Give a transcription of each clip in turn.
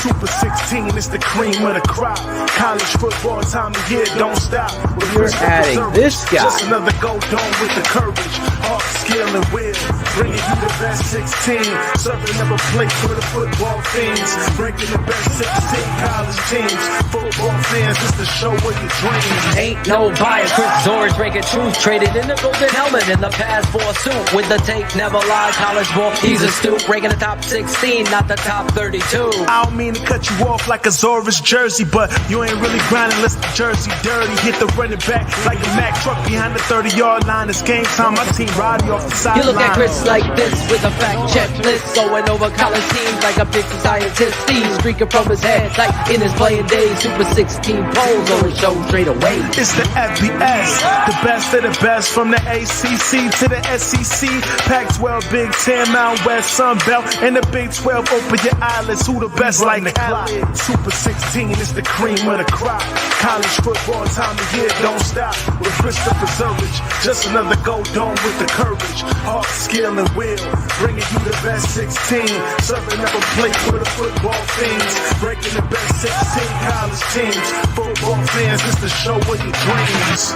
Super 16, it's the cream of the crop. College football time of year, don't stop. You're adding this guy. Just another go dome with the courage, heart, skill, and will. Bringing you the best 16. Serving up a plate for the football fiends. Breaking the best 16 college teams. Football fans, it's the show of your dreams. Ain't no bias, Chris Zorich breaking truth. Traded in the golden helmet in the past for a suit. With the tape, never lie, college ball, he's a stoop. Breaking the top 16, not the top 32. I don't mean to cut you off like a Zorich jersey, but you ain't really grinding unless the jersey dirty. Hit the running back like a Mack truck behind the 30-yard line. It's game time, my team riding off the sideline. You look at Chris like this with a fact checklist, going over college teams like a big scientist. Steve streaking from his head like in his playing days. Super 16 polls on the show straight away. It's the FBS, the best of the best from the ACC to the SEC. Pac-12, Big 10, Mountain West, Sun Belt, and the Big 12. Open your eyelids, who the best like the clock? Super 16 is the cream of the crop. College football time of year, don't stop. With Christopher Zorich, just another go dome with the courage, heart, skill, and will. Bringing you the best 16. Serving up a plate for the football fiends. Breaking the best 16 college teams. Football fans, it's the show of your dreams.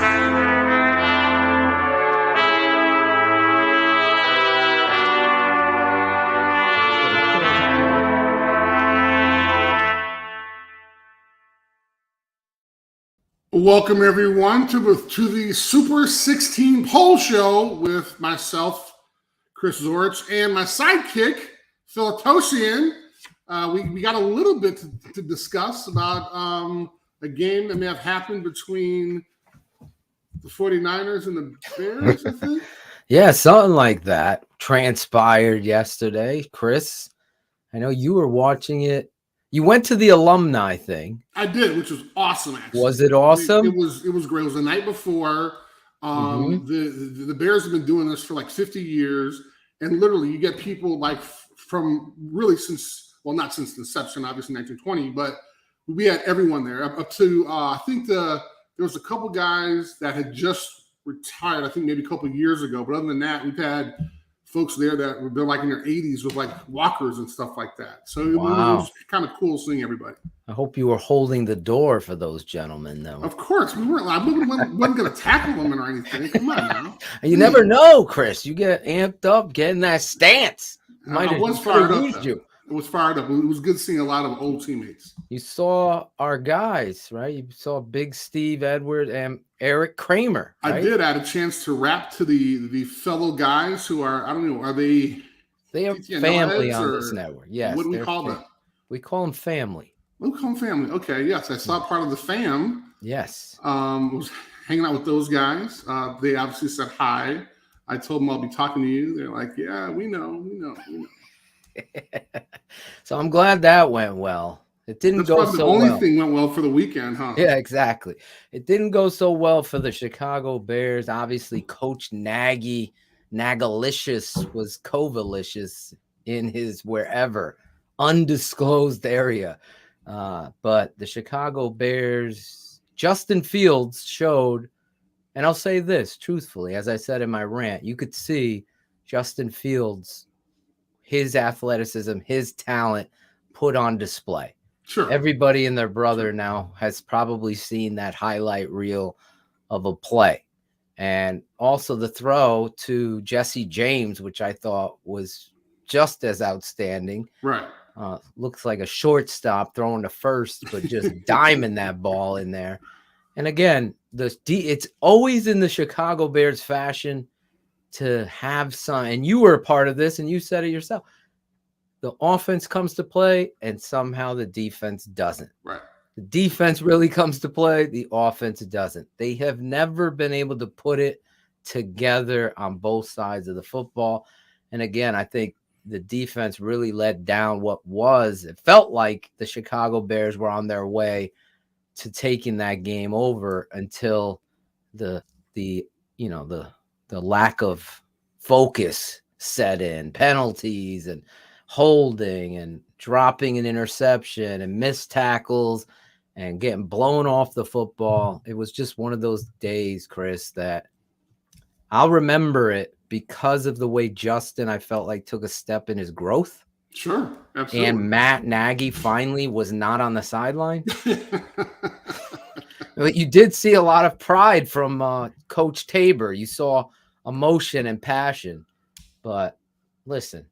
Welcome everyone to the Super 16 poll show with myself, Chris Zorich, and my sidekick, Phil Atosian. We got a little bit to discuss about a game that may have happened between the 49ers and the Bears, I think. Yeah, something like that transpired yesterday. Chris, I know you were watching it. You went to the alumni thing. I did, which was awesome, actually. Was it awesome? It was great. It was the night before. The Bears have been doing this for like 50 years. And literally, you get people like from really since, well, not since the inception, obviously 1920, but we had everyone there up to, I think there was a couple guys that had just retired, I think maybe a couple of years ago. But other than that, we've had folks there that they're like in their 80s with like walkers and stuff like that. So it was kind of cool seeing everybody. I hope you were holding the door for those gentlemen, though. Of course. We weren't. I wasn't going to tackle them or anything. Come on now. You never know, Chris. You get amped up getting that stance. I was fired up. It was fired up. It was good seeing a lot of old teammates. You saw our guys, right? You saw Big Steve Edward and Eric Kramer. Right? I did. I had a chance to rap to the fellow guys who are, I don't know, are they? They are TTNL family on this network. Yes. What do we call them? We call them family. We call them family. Okay. Yes. I saw part of the fam. Yes. Was hanging out with those guys. They obviously said hi. I told them I'll be talking to you. They're like, yeah, we know. So I'm glad that went well. It didn't go so well. The only thing went well for the weekend, huh? Yeah, exactly. It didn't go so well for the Chicago Bears. Obviously, Coach Nagalicious was Covalicious in his wherever undisclosed area. But the Chicago Bears, Justin Fields showed, and I'll say this truthfully, as I said in my rant, you could see Justin Fields, his athleticism, his talent put on display. Sure. Everybody and their brother now has probably seen that highlight reel of a play. And also the throw to Jesse James, which I thought was just as outstanding. Right. Looks like a shortstop throwing to first, but just diming that ball in there. And again, it's always in the Chicago Bears fashion to have some, and you were a part of this, and you said it yourself. The offense comes to play, and somehow the defense doesn't. Right. The defense really comes to play. The offense doesn't. They have never been able to put it together on both sides of the football. And again, I think the defense really let down what was. It felt like the Chicago Bears were on their way to taking that game over until the lack of focus set in, penalties and holding and dropping an interception and missed tackles and getting blown off the football. It was just one of those days, Chris, that I'll remember it because of the way Justin, I felt like, took a step in his growth. Sure, absolutely. And Matt Nagy finally was not on the sideline. But you did see a lot of pride from Coach Tabor. You saw emotion and passion. But listen,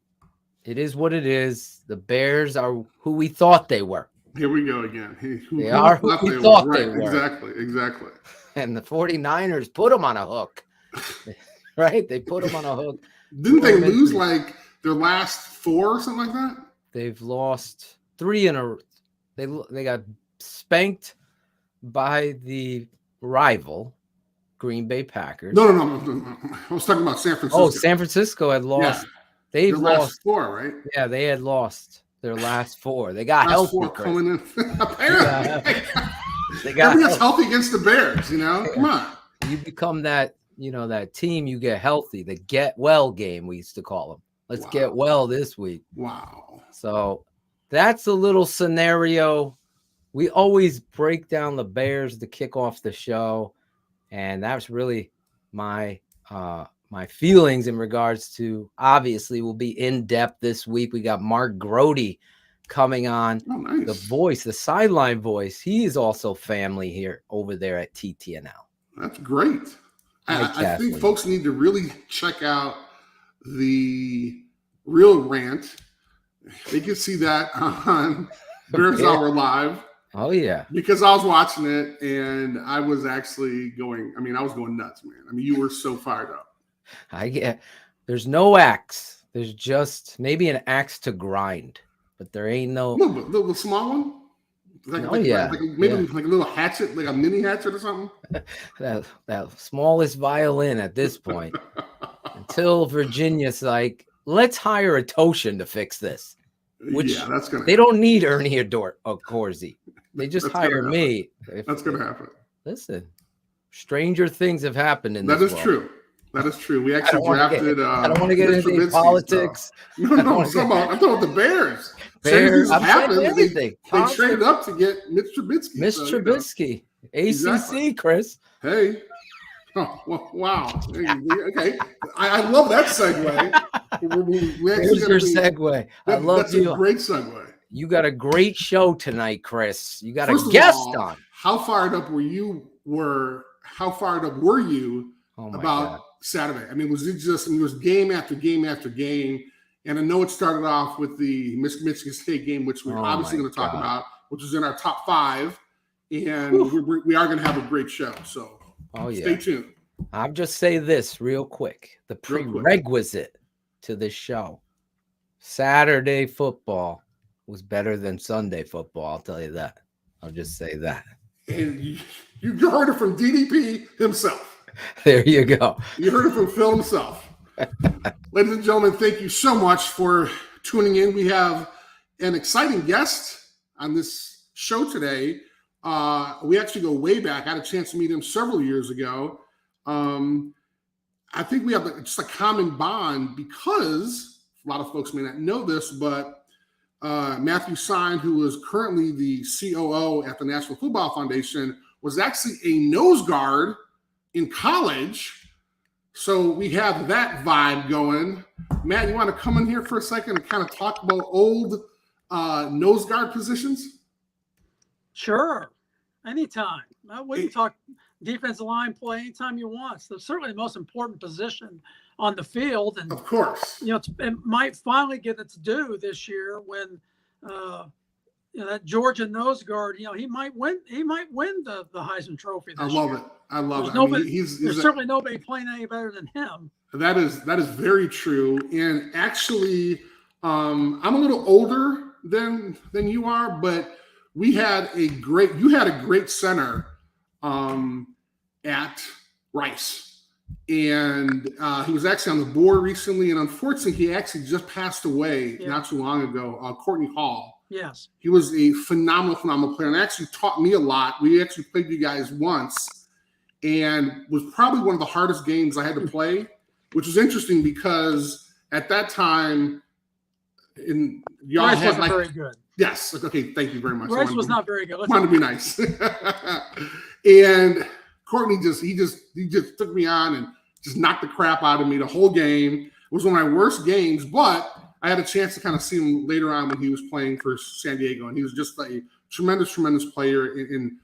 it is what it is. The Bears are who we thought they were. Here we go again. They are who we thought they were. Exactly. And the 49ers put them on a hook. Right? They put them on a hook. Didn't they lose like their last 4 or something like that? They've lost 3 in a row. They got spanked by the rival Green Bay Packers. No. I was talking about San Francisco. Oh, San Francisco had lost. Yeah. They've Their last lost 4, right? Yeah, they had lost their last 4. They got last healthy. 4 coming in. Apparently, they got everybody's healthy against the Bears. Come on. You become that. That team. You get healthy. The get well game we used to call them. Let's get well this week. Wow. So that's a little scenario. We always break down the Bears to kick off the show, and that's really my feelings in regards to. Obviously, we'll be in depth this week. We got Mark Grody coming on. Oh, nice. The voice, the sideline voice. He is also family here over there at TTNL. That's great. I think folks need to really check out the Real Rant. They can see that on Bears Hour Live. Oh, yeah. Because I was watching it and I was actually going, I was going nuts, man. You were so fired up. There's no axe. There's just maybe an axe to grind, but there ain't no. No, but the small one? Like a little hatchet, like a mini hatchet or something? that smallest violin at this point. Until Virginia's like, let's hire a Toshin to fix this. Which that's gonna. They don't need Ernie or Corsi. They just hire me. That's gonna happen. Listen, stranger things have happened in this. That is world. True. That is true. We actually drafted. I don't want to get into politics. No. I'm talking about the Bears. Bears. They traded up to get Mitch Trubisky. Trubisky. ACC, exactly. Chris. Hey. Oh, wow. Okay. I love that segue. Here's your segue. That's a great segue. You got a great show tonight, Chris. You got a guest on. How fired up were you about God. Saturday? Was it just? It was game after game after game, and I know it started off with the Michigan State game, which we're obviously going to talk about, which is in our top 5, and we are going to have a great show. So, stay tuned. I'll just say this real quick: the prerequisite to this show, Saturday football was better than Sunday football. I'll tell you that. I'll just say that. And you heard it from DDP himself. There you go. You heard it from Phil himself. Ladies and gentlemen, thank you so much for tuning in. We have an exciting guest on this show today. We actually go way back. I had a chance to meet him several years ago. I think we have just a common bond because a lot of folks may not know this, but Matthew Sine, who is currently the COO at the National Football Foundation, was actually a nose guard in college. So we have that vibe going. Matt, you want to come in here for a second and kind of talk about old nose guard positions? Sure. Anytime. We can talk defensive line play anytime you want. So certainly the most important position on the field. And of course, it might finally get its due this year when that Georgia nose guard, he might win the Heisman Trophy this year. I love it. There's certainly nobody playing any better than him. That is very true. And actually, I'm a little older than you are, but you had a great center at Rice. And he was actually on the board recently, and unfortunately, he actually just passed away not too long ago. Courtney Hall. Yes, he was a phenomenal player, and actually taught me a lot. We actually played you guys once, and was probably one of the hardest games I had to play, which was interesting because at that time, y'all Rice had wasn't very good. Yes. Okay. Thank you very much. Rice was not very good. Wanted to be nice. And Courtney he just took me on and just knocked the crap out of me the whole game. It was one of my worst games, but I had a chance to kind of see him later on when he was playing for San Diego, and he was just a tremendous player. In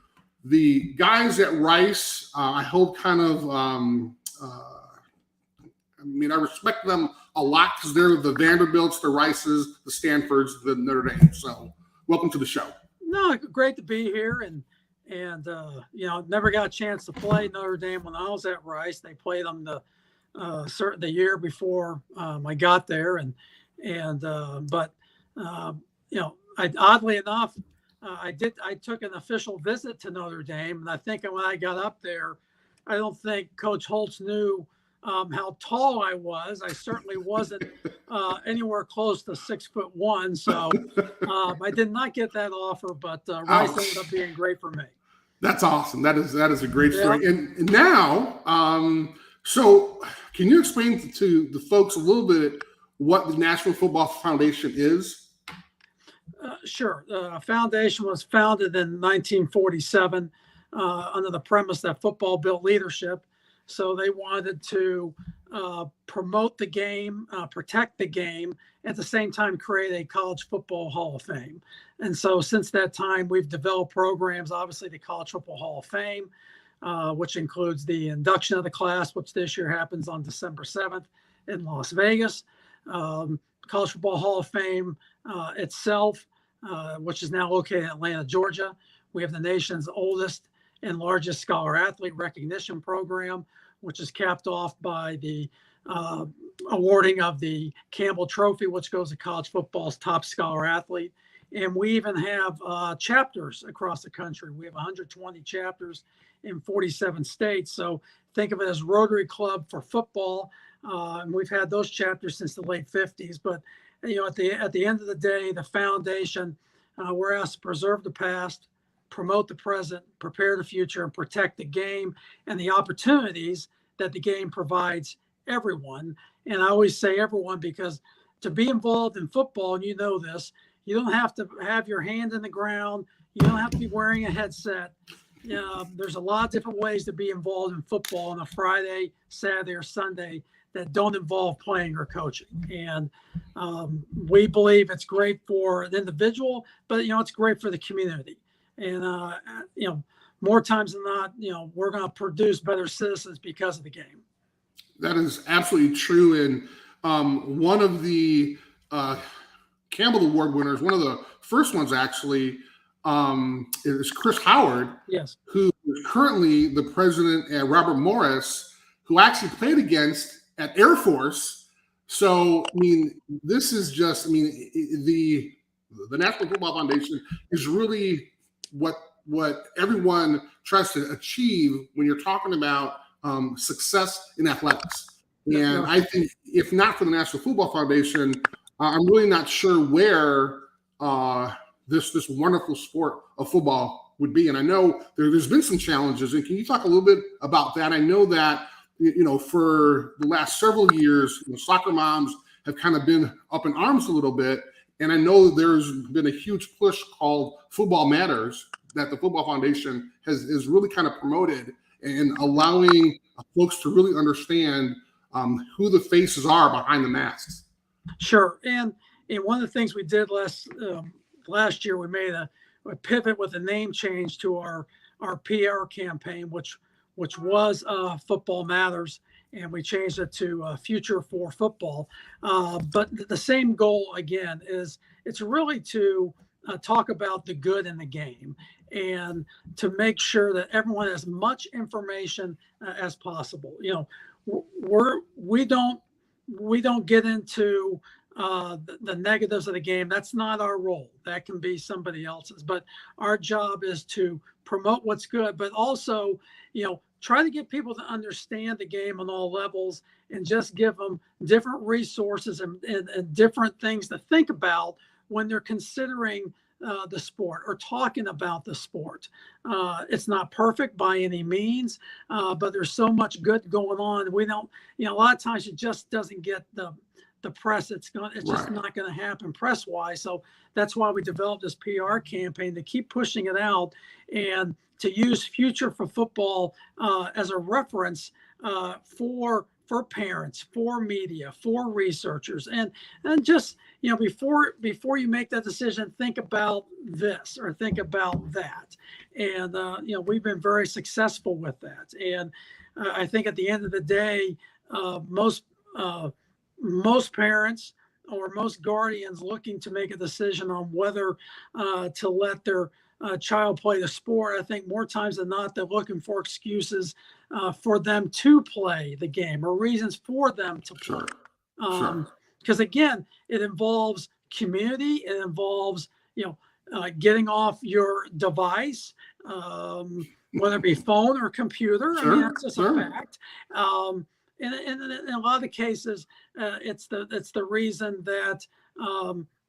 the guys at Rice, I hope kind of, I respect them a lot because they're the Vanderbilts, the Rices, the Stanfords, the Notre Dame. So welcome to the show. No, great to be here. And never got a chance to play Notre Dame when I was at Rice. They played them the year before I got there. Oddly enough, I took an official visit to Notre Dame, and I think when I got up there, I don't think Coach Holtz knew how tall I was. I certainly wasn't anywhere close to 6'1", so I did not get that offer. But Rice ended up being great for me. That's awesome. That is a great story. Yeah. And now, so can you explain to the folks a little bit what the National Football Foundation is? Sure. The foundation was founded in 1947 under the premise that football built leadership. So they wanted to promote the game, protect the game, at the same time create a college football Hall of Fame. And so since that time, we've developed programs, obviously the College Football Hall of Fame, which includes the induction of the class, which this year happens on December 7th in Las Vegas. College Football Hall of Fame itself, which is now located in Atlanta, Georgia. We have the nation's oldest and largest scholar athlete recognition program, which is capped off by the awarding of the Campbell Trophy, which goes to college football's top scholar athlete. And we even have chapters across the country. We have 120 chapters in 47 states. So think of it as Rotary Club for football. And we've had those chapters since the late 50s. But at the end of the day, the foundation, we're asked to preserve the past, promote the present, prepare the future, and protect the game and the opportunities that the game provides everyone. And I always say everyone because to be involved in football, and you know this, you don't have to have your hand in the ground. You don't have to be wearing a headset. There's a lot of different ways to be involved in football on a Friday, Saturday, or Sunday that don't involve playing or coaching. And we believe it's great for an individual, but, it's great for the community. And, more times than not, we're going to produce better citizens because of the game. That is absolutely true. And one of the Campbell Award winners, one of the first ones actually, is Chris Howard, yes, who is currently the president at Robert Morris, who actually played against at Air Force. So, this is just, the National Football Foundation is really what everyone tries to achieve when you're talking about success in athletics. And I think if not for the National Football Foundation, I'm really not sure where this wonderful sport of football would be. And I know there's been some challenges. And can you talk a little bit about that? I know that, for the last several years, soccer moms have kind of been up in arms a little bit. And I know there's been a huge push called Football Matters that the Football Foundation has really kind of promoted and allowing folks to really understand who the faces are behind the masks. Sure. And one of the things we did last year, we made a pivot with a name change to our PR campaign, which was Football Matters, and we changed it to Future for Football. But the same goal, again, is it's really to talk about the good in the game and to make sure that everyone has much information as possible. We don't get into the negatives of the game. That's not our role. That can be somebody else's. But our job is to promote what's good, but also, try to get people to understand the game on all levels and just give them different resources and different things to think about when they're considering the sport or talking about the sport. It's not perfect by any means, but there's so much good going on. We don't, a lot of times it just doesn't get the press. It's just not going to happen press wise. So that's why we developed this PR campaign to keep pushing it out and to use Future for Football as a reference for for parents, for media, for researchers, and just, before you make that decision, think about this or think about that. And we've been very successful with that. And I think at the end of the day, most parents or most guardians looking to make a decision on whether to let their child play the sport, I think more times than not, they're looking for excuses for them to play the game or reasons for them to play. Because again, it involves community, it involves getting off your device, whether it be phone or computer. I mean, that's just a fact. And in a lot of the cases, it's the reason that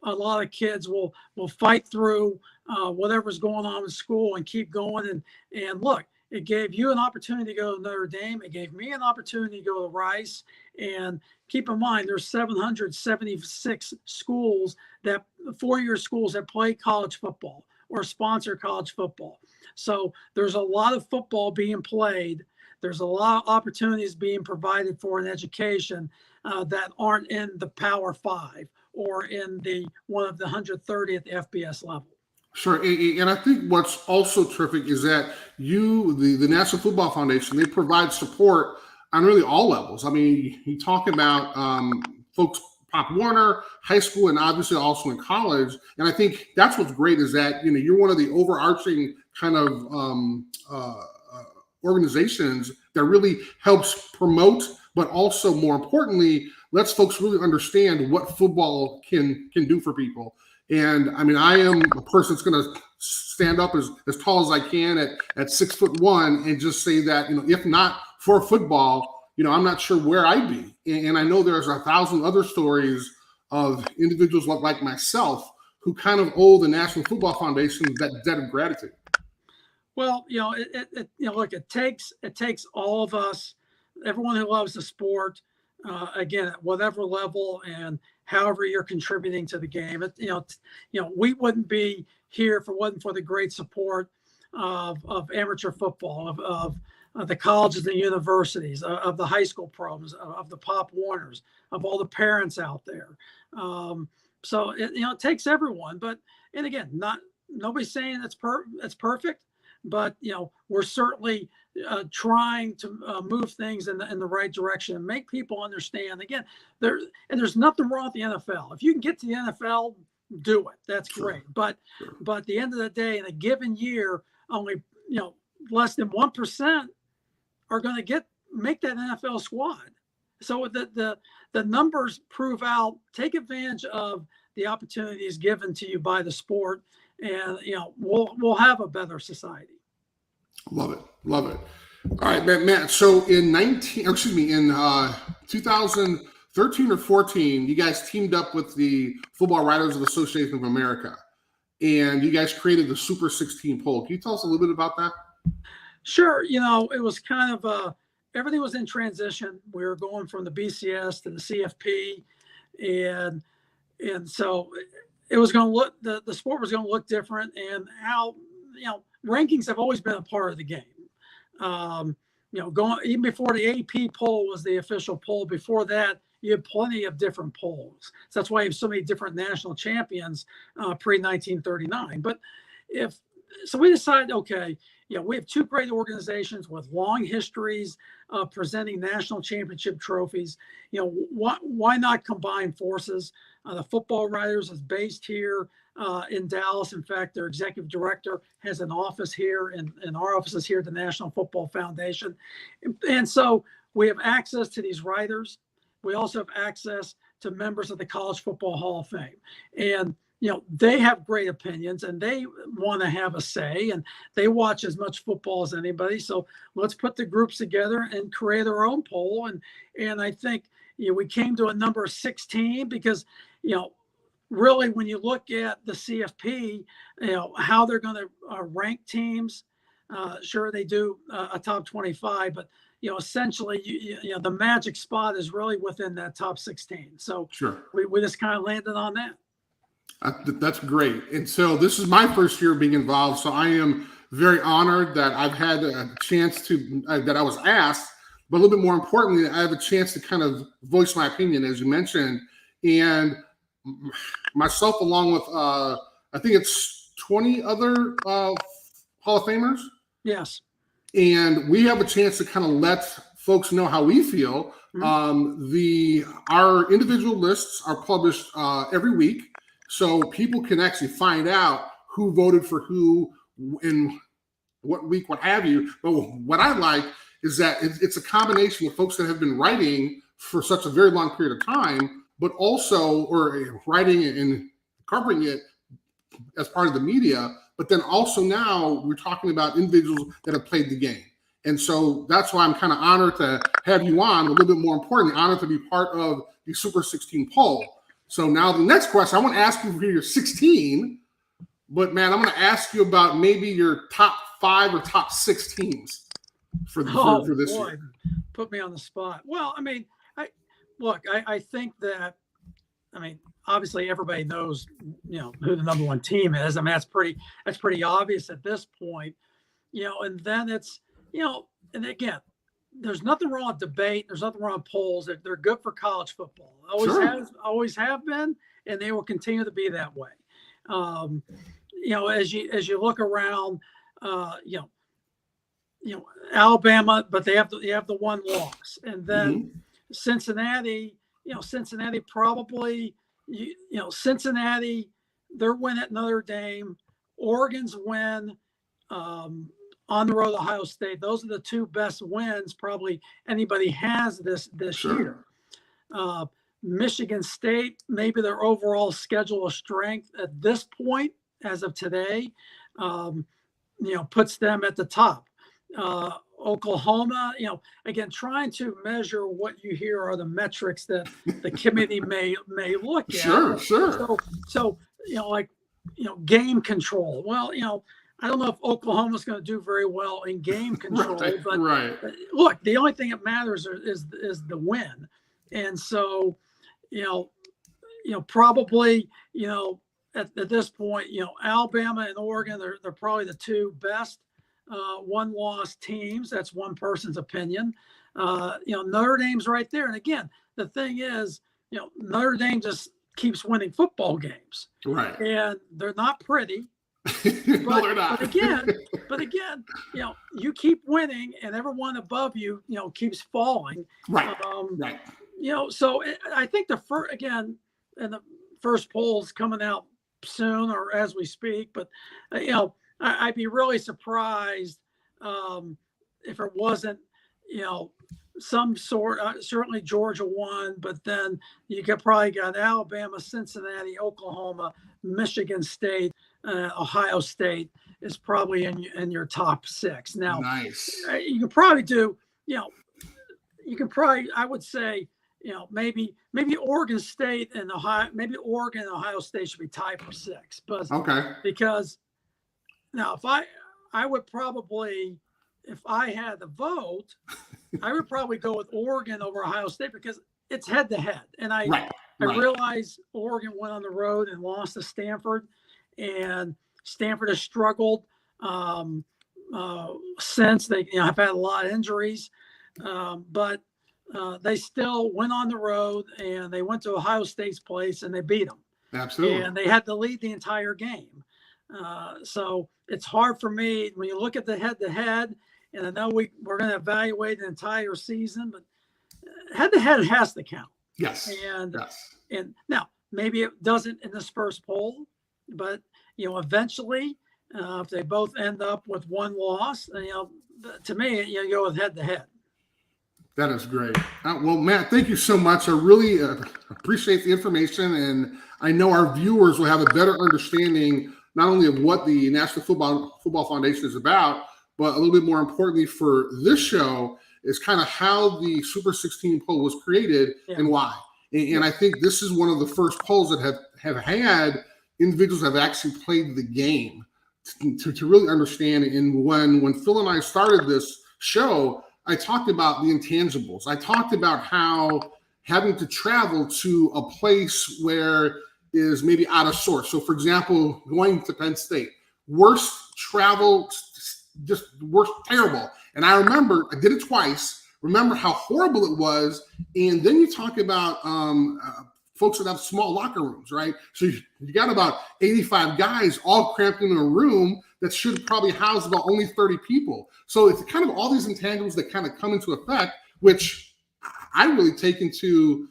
a lot of kids will fight through whatever's going on in school and keep going. And look, it gave you an opportunity to go to Notre Dame. It gave me an opportunity to go to Rice. And keep in mind, there's 776 schools, that 4-year schools that play college football or sponsor college football. So there's a lot of football being played. There's a lot of opportunities being provided for an education that aren't in the Power 5 or in one of the 130 at the FBS level. Sure. And I think what's also terrific is that the National Football Foundation, they provide support on really all levels. I mean, you talk about folks, Pop Warner, high school, and obviously also in college. And I think that's what's great is that, you're one of the overarching kind of organizations that really helps promote, but also more importantly, lets folks really understand what football can do for people. And I mean, I am a person that's going to stand up as tall as I can at 6'1" and just say that, if not for football, I'm not sure where I'd be. And I know there's 1,000 other stories of individuals like myself who kind of owe the National Football Foundation that debt of gratitude. Well, look, it takes all of us, everyone who loves the sport, again, at whatever level and however you're contributing to the game. We wouldn't be here if it wasn't for the great support of amateur football, of the colleges and universities, of the high school programs, of the Pop Warners, of all the parents out there. So it takes everyone. And again, nobody's saying it's perfect. But we're certainly trying to move things in the right direction and make people understand. Again, there's nothing wrong with the NFL. If you can get to the NFL, do it. That's great. But at the end of the day, in a given year, only less than 1% are going to make that NFL squad. So the numbers prove out. Take advantage of the opportunities given to you by the sport. And we'll have a better society. Love it. All right, Matt. So in 2013 or 14, you guys teamed up with the Football Writers Association of America, and you guys created the Super 16 poll. Can you tell us a little bit about that? Sure. It was kind of everything was in transition. We were going from the BCS to the CFP, and so it was going to look, the sport was going to look different, and how, rankings have always been a part of the game. Going even before the AP poll was the official poll. Before that, you had plenty of different polls. So that's why you have so many different national champions pre-1939. But we decided, okay, we have two great organizations with long histories of presenting national championship trophies. Why not combine forces? The Football Writers is based here in Dallas. In fact, their executive director has an office here, and our office is here at the National Football Foundation. And so we have access to these writers. We also have access to members of the College Football Hall of Fame. And they have great opinions, and they want to have a say, and they watch as much football as anybody. So let's put the groups together and create our own poll. And I think we came to a number 16 because really when you look at the CFP, how they're going to rank teams. Sure, they do a top 25, but essentially, the magic spot is really within that top 16. So sure, we just kind of landed on that. That's great. And so this is my first year being involved. So I am very honored that I've had a chance that I was asked but a little bit more importantly, I have a chance to kind of voice my opinion, as you mentioned, and myself along with I think it's 20 other Hall of Famers. Yes. And we have a chance to kind of let folks know how we feel. Our individual lists are published every week, so people can actually find out who voted for who in what week, what have you. But what I like is that it's a combination of folks that have been writing for such a very long period of time, but also or writing and covering it as part of the media. But then also now we're talking about individuals that have played the game. And so that's why I'm kind of honored to have you on. A little bit more importantly, honored to be part of the Super 16 poll. So now the next question, I want to ask you for your 16, but man, I'm going to ask you about maybe your top 5 or top 6 teams for this year. Put me on the spot. Well, I mean, I think that, I mean, obviously everybody knows, who the number 1 team is. I mean, that's pretty obvious at this point, and then it's, and again, there's nothing wrong with debate. There's nothing wrong with polls. They're good for college football. Always have been, and they will continue to be that way. As you look around, Alabama, but they have the one loss, and then Cincinnati. Cincinnati probably, Cincinnati, their win at Notre Dame, Oregon's win on the road to Ohio State. Those are the 2 best wins probably anybody has this year. Michigan State, maybe their overall schedule of strength at this point, as of today, puts them at the top. Oklahoma, again, trying to measure what you hear are the metrics that the committee may look at. Sure. So game control. Well, I don't know if Oklahoma's going to do very well in game control, but look, the only thing that matters is the win. And so, probably, at this point, Alabama and Oregon, they're probably the 2 best one-loss teams. That's one person's opinion. Notre Dame's right there. And again, the thing is, Notre Dame just keeps winning football games. Right. And they're not pretty. No, they're not. But again, you keep winning and everyone above you, keeps falling. Right. Right. So I think and the first poll's coming out soon or as we speak, but, I'd be really surprised if it wasn't, some sort. Certainly Georgia won, but then you probably got Alabama, Cincinnati, Oklahoma, Michigan State, Ohio State is probably in your top 6. Now, nice. You can probably do, I would say, maybe Oregon State and Oregon and Ohio State should be tied for 6, but because. Now, if I would probably, if I had the vote, I would probably go with Oregon over Ohio State because it's head to head. And I realize Oregon went on the road and lost to Stanford, and Stanford has struggled since. They have had a lot of injuries, but they still went on the road and they went to Ohio State's place and they beat them. Absolutely. And they had to lead the entire game. So it's hard for me when you look at the head-to-head, and I know we're going to evaluate the entire season, but head-to-head has to count. Yes. And now maybe it doesn't in this first poll, but eventually, if they both end up with one loss, to me, you go with head-to-head. That is great. Well, Matt, thank you so much. I really appreciate the information, and I know our viewers will have a better understanding not only of what the National Football Foundation is about, but a little bit more importantly for this show is kind of how the Super 16 poll was created and why. And I think this is one of the first polls that have had individuals that have actually played the game to really understand it. And when Phil and I started this show, I talked about the intangibles. I talked about how having to travel to a place where is maybe out of source. So, for example, going to Penn State, worst travel, just worst, terrible. And I remember I did it twice remember how horrible it was. And then you talk about folks that have small locker rooms, right? So you got about 85 guys all cramped in a room that should probably house about only 30 people. So it's kind of all these intangibles that kind of come into effect, which I really take into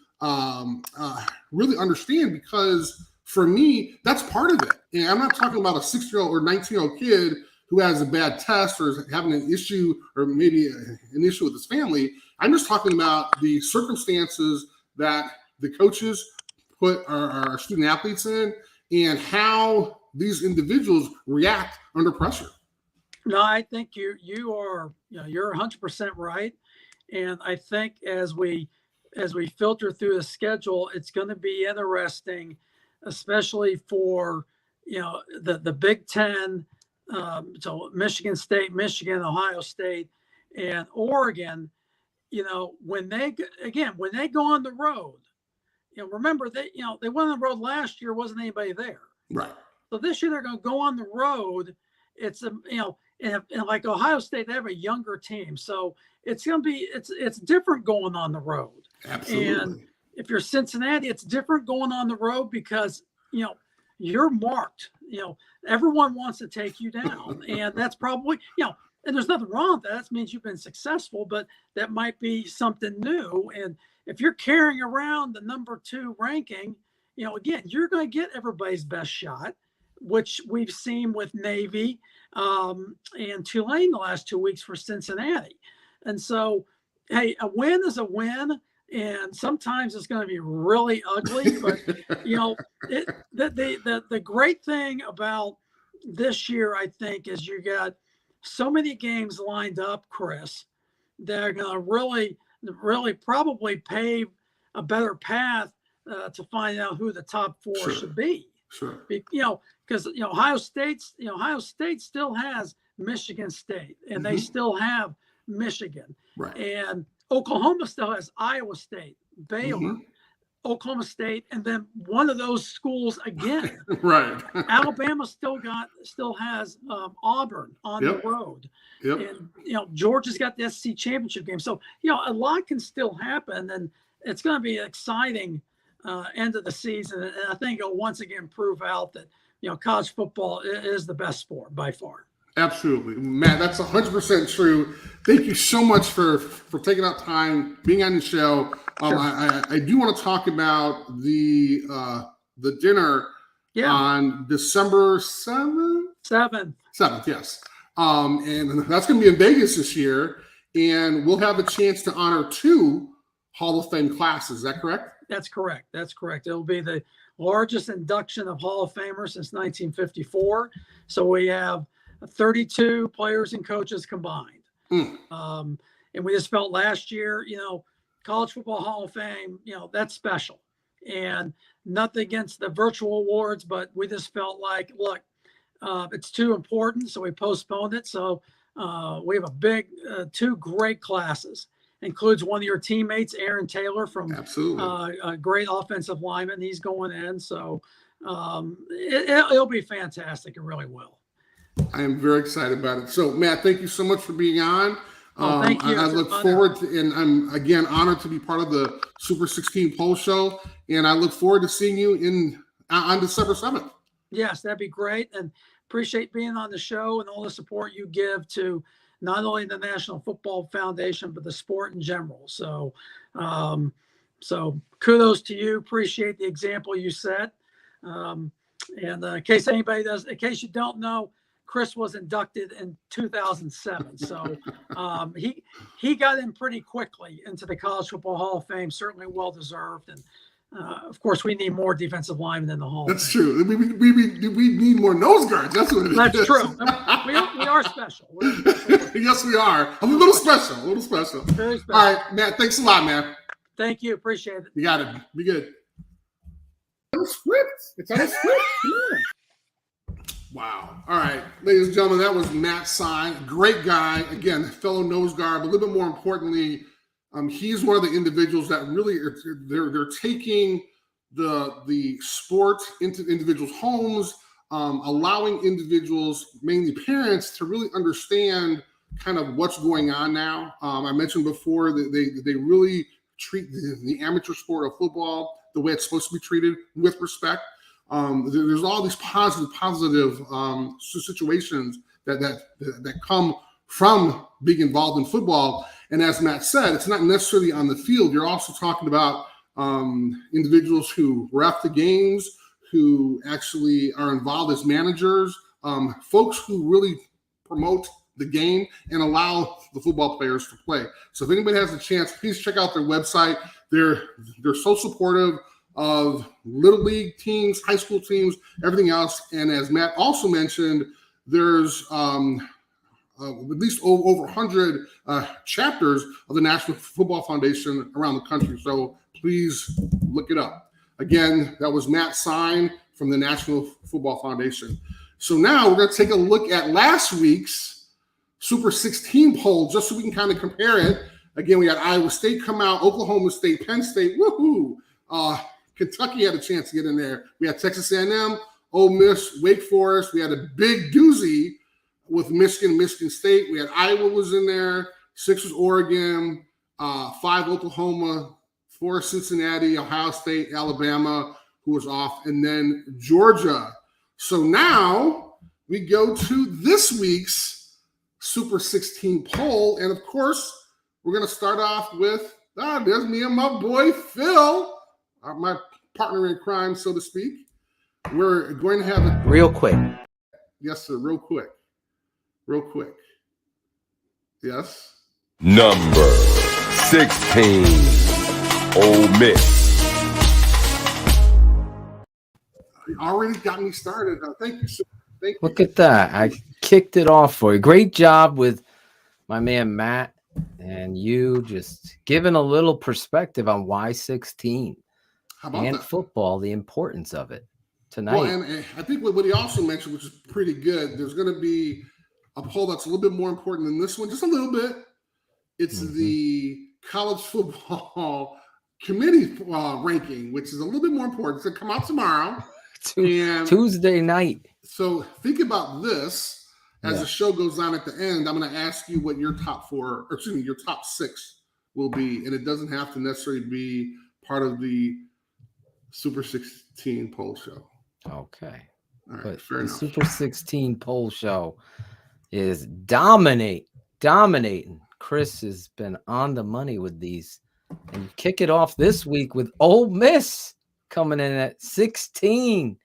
really understand, because for me, that's part of it. And I'm not talking about a 6-year-old or 19-year-old kid who has a bad test or is having an issue, or maybe an issue with his family. I'm just talking about the circumstances that the coaches put our student athletes in, and how these individuals react under pressure. No, I think you're 100% right. And I think as we filter through the schedule, it's going to be interesting, especially for, the Big Ten. So Michigan State, Michigan, Ohio State, and Oregon, when they go on the road, remember they went on the road last year, wasn't anybody there. Right. So this year they're going to go on the road. It's and like Ohio State, they have a younger team, so it's going to be it's different going on the road. Absolutely. And if you're Cincinnati, it's different going on the road because you're marked. Everyone wants to take you down, and that's probably and there's nothing wrong with that. That means you've been successful, but that might be something new. And if you're carrying around the number 2 ranking, again, you're going to get everybody's best shot, which we've seen with Navy and Tulane the last 2 weeks for Cincinnati. And so, hey, a win is a win, and sometimes it's going to be really ugly. But the great thing about this year, I think, is you got so many games lined up, Chris, that are going to really probably pave a better path to find out who the top 4 Sure. should be. Sure. Because Ohio State still has Michigan State, and they still have Michigan, Right. and Oklahoma still has Iowa State, Baylor, Oklahoma State, and then one of those schools again. Right. Alabama still has Auburn on the road. Yep. And Georgia's got the SEC championship game. So a lot can still happen, and it's going to be an exciting end of the season. And I think it'll once again prove out that college football is the best sport by far. Absolutely, Matt. That's 100% true. Thank you so much for taking out time, being on the show. Sure. I do want to talk about the dinner on December 7th. 7th, yes. And that's going to be in Vegas this year, and we'll have a chance to honor 2 Hall of Fame classes. Is that correct? That's correct. It'll be the largest induction of Hall of Famers since 1954. So we have 32 players and coaches combined. And we just felt last year, College Football Hall of Fame, that's special. And nothing against the virtual awards, but we just felt like, look, it's too important. So we postponed it. So we have a big 2 great classes. Includes one of your teammates, Aaron Taylor, from a great offensive lineman. He's going in. So it'll be fantastic. It really will. I am very excited about it. So, Matt, thank you so much for being on. Thank you. I look forward to, and I'm again honored to be part of the Super 16 Poll Show. And I look forward to seeing you on December 7th. Yes, that'd be great. And appreciate being on the show and all the support you give to not only the National Football Foundation, but the sport in general. So, so kudos to you. Appreciate the example you set. And in case you don't know, Chris was inducted in 2007. So he got in pretty quickly into the College Football Hall of Fame, certainly well-deserved. And of course, we need more defensive linemen in the Hall. That's true. We need more nose guards. That's what it is. That's true. We are special. Yes, we are. A little special. Very special. All right, Matt, thanks a lot, man. Thank you. Appreciate it. You got it. Be good. It's on the script. Yeah. Wow. All right, ladies and gentlemen, that was Matt Sy. Great guy. Again, fellow nose guard, but a little bit more importantly, he's one of the individuals that really they're taking the sport into individuals' homes, allowing individuals, mainly parents, to really understand kind of what's going on now. I mentioned before that they really treat the amateur sport of football the way it's supposed to be treated, with respect. There's all these positive situations that come from being involved in football. And as Matt said, it's not necessarily on the field. You're also talking about individuals who ref the games, who actually are involved as managers, folks who really promote the game and allow the football players to play. So if anybody has a chance, please check out their website. They're so supportive of little league teams, high school teams, everything else. And as Matt also mentioned, there's at least over 100 chapters of the National Football Foundation around the country. So please look it up. Again, that was Matt Sign from the National Football Foundation. So now we're going to take a look at last week's Super 16 poll, just so we can kind of compare it. Again, we had Iowa State come out, Oklahoma State, Penn State, woohoo. Kentucky had a chance to get in there. We had Texas A&M, Ole Miss, Wake Forest. We had a big doozy with Michigan State. We had Iowa was in there, 6 was Oregon, 5 Oklahoma, 4 Cincinnati, Ohio State, Alabama, who was off, and then Georgia. So now we go to this week's Super 16 poll, and of course, we're going to start off with, there's me and my boy Phil, my partner in crime, so to speak. We're going to have it Real quick. Yes, sir. Real quick. Yes. Number 16, Ole Miss. You already got me started. Thank you, sir. Thank you. Look at that. I kicked it off for you. Great job with my man Matt, and you just giving a little perspective on why 16 How about and that? football, the importance of it tonight. Well, and I think what he also mentioned, which is pretty good, there's going to be a poll that's a little bit more important than this one, just a little bit. It's the college football committee ranking, which is a little bit more important. It's going to come out tomorrow. Tuesday night. So think about this as the show goes on at the end. I'm going to ask you what your top 6 will be, and it doesn't have to necessarily be part of the Super 16 poll show. Okay. All right, But fair the enough. Super 16 poll show is dominating. Chris has been on the money with these. And you kick it off this week with Ole Miss coming in at 16.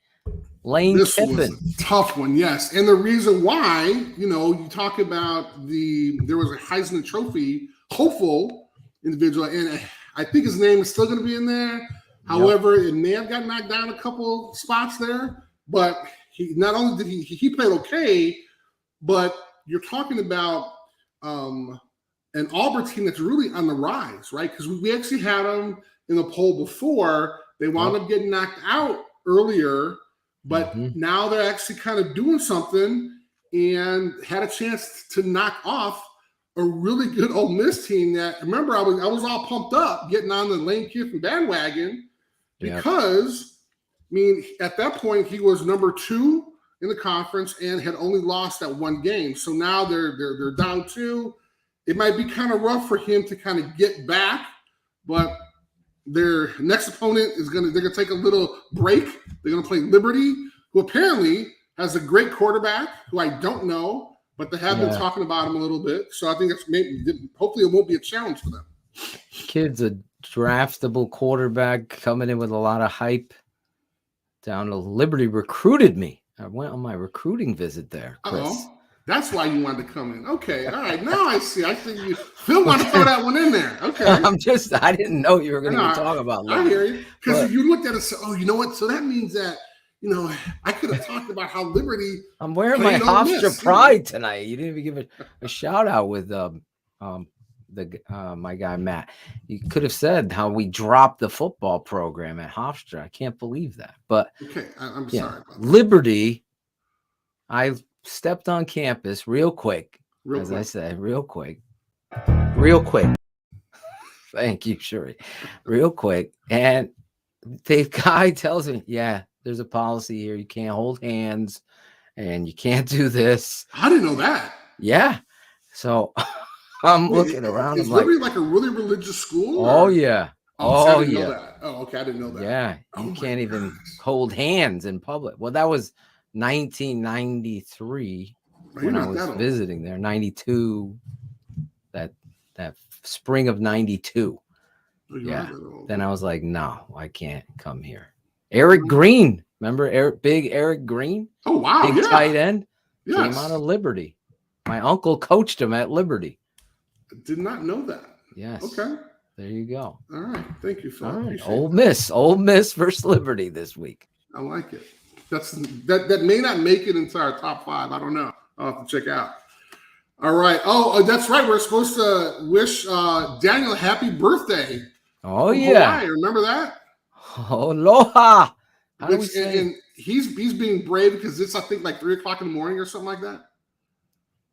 Lane This Kiffin. was a tough one, yes. And the reason why, you talk about there was a Heisman Trophy hopeful individual, and I think his name is still going to be in there. However, it may have got knocked down a couple spots there, but he not only did he played okay, but you're talking about an Auburn team that's really on the rise, right? Because we actually had them in the poll before. They wound up getting knocked out earlier, but now they're actually kind of doing something and had a chance to knock off a really good Ole Miss team that, remember, I was all pumped up getting on the Lane Kiffin bandwagon because, at that point, he was number 2 in the conference and had only lost that one game. So now they're down 2. It might be kind of rough for him to kind of get back, but their next opponent they're gonna take a little break. They're gonna play Liberty, who apparently has a great quarterback, who I don't know, but they have been talking about him a little bit. So I think hopefully it won't be a challenge for them. Kid's a draftable quarterback coming in with a lot of hype. Down to Liberty recruited me. I went on my recruiting visit there, Chris. That's why you wanted to come in. Okay, all right. Now I see. I think you Phil wanted to throw that one in there. Okay. I didn't know you were going to talk about Liberty. I hear you. Because you looked at it and said, you know what? So that means that, I could have talked about how Liberty. I'm wearing my Hofstra pride tonight. You didn't even give a shout out with my guy Matt. You could have said how we dropped the football program at Hofstra. I can't believe that. But okay, I'm sorry about that. Liberty, I stepped on campus real quick. I said, real quick. Thank you, Shuri. Real quick. And the guy tells me, there's a policy here. You can't hold hands and you can't do this. I didn't know that. Yeah. So I'm Wait, looking around. Is I'm like, Liberty like a really religious school? oh or- yeah. Oh, see, I Oh didn't know yeah. that. Oh, okay, I didn't know that. Yeah. Oh You my can't even gosh. hold hands in public. Well, that was 1993 You're when I not was that old. visiting there. 92, that spring of 92. Oh, you Yeah. aren't that old. Then I was like, no, I can't come here. Eric Green. Remember Big Eric Green? Oh, wow. Big Yeah. tight end. Came Yes. out of Liberty. My uncle coached him at Liberty. I did not know that. Yes. Okay. There you go. All right. Thank you, Phil. All right. Appreciate Ole Miss versus Liberty this week. it. I like it. That may not make it into our top 5. I don't know. I'll have to check out. All right. Oh, that's right. We're supposed to wish Daniel happy birthday. Oh from yeah. Hawaii. Remember that? Aloha. How do we Which, say? and he's being brave because it's, I think, like 3:00 in the morning or something like that.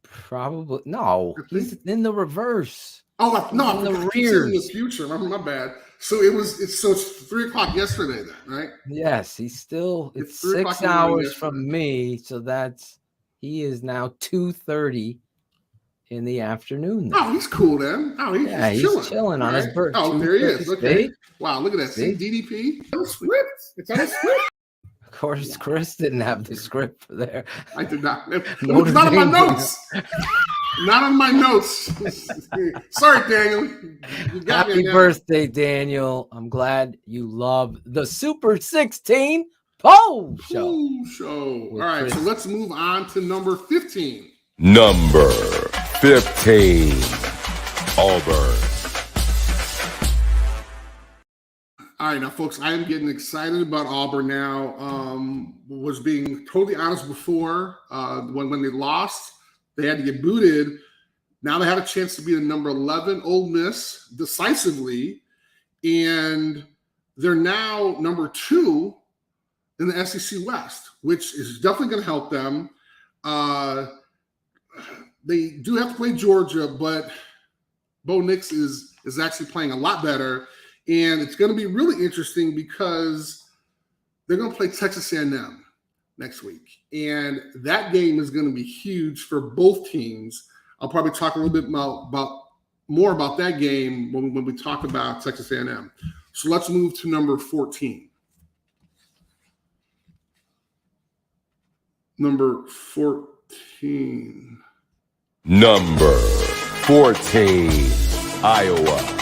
Probably no. I He's think- in the reverse. Oh no, In the I keep saying in the rears. future. My bad. So it's 3:00 yesterday then, right? Yes, he's still. It's It's 3 o'clock 6 in the morning hours yesterday. from me, so he is now 2:30 in the afternoon. Oh, he's cool then. Oh, Yeah, he's chilling on his right? birth. Oh, there he is. 2:30, Okay. see? Wow, look at that. See, See? DDP. It's on the script. It's on the script. Of course, Chris didn't have the script for there. I did not. It's Notre not on my Dame. notes. Not on my notes. Sorry, Daniel. You got me Happy on that. birthday, Daniel. I'm glad you love the Super 16 Pole Show. Cool show. All With right, so Chris. let's move on to number 15. Number 15. Auburn. All right, now, folks, I am getting excited about Auburn now. Was being totally honest before when they lost, they had to get booted. Now they have a chance to be the number 11 Ole Miss decisively, and they're now number 2 in the SEC West, which is definitely going to help them. They do have to play Georgia, but Bo Nix is actually playing a lot better. And it's going to be really interesting because they're going to play Texas A&M next week. And that game is going to be huge for both teams. I'll probably talk a little bit more about that game when we talk about Texas A&M. So let's move to number 14. Number 14. Number 14. Iowa.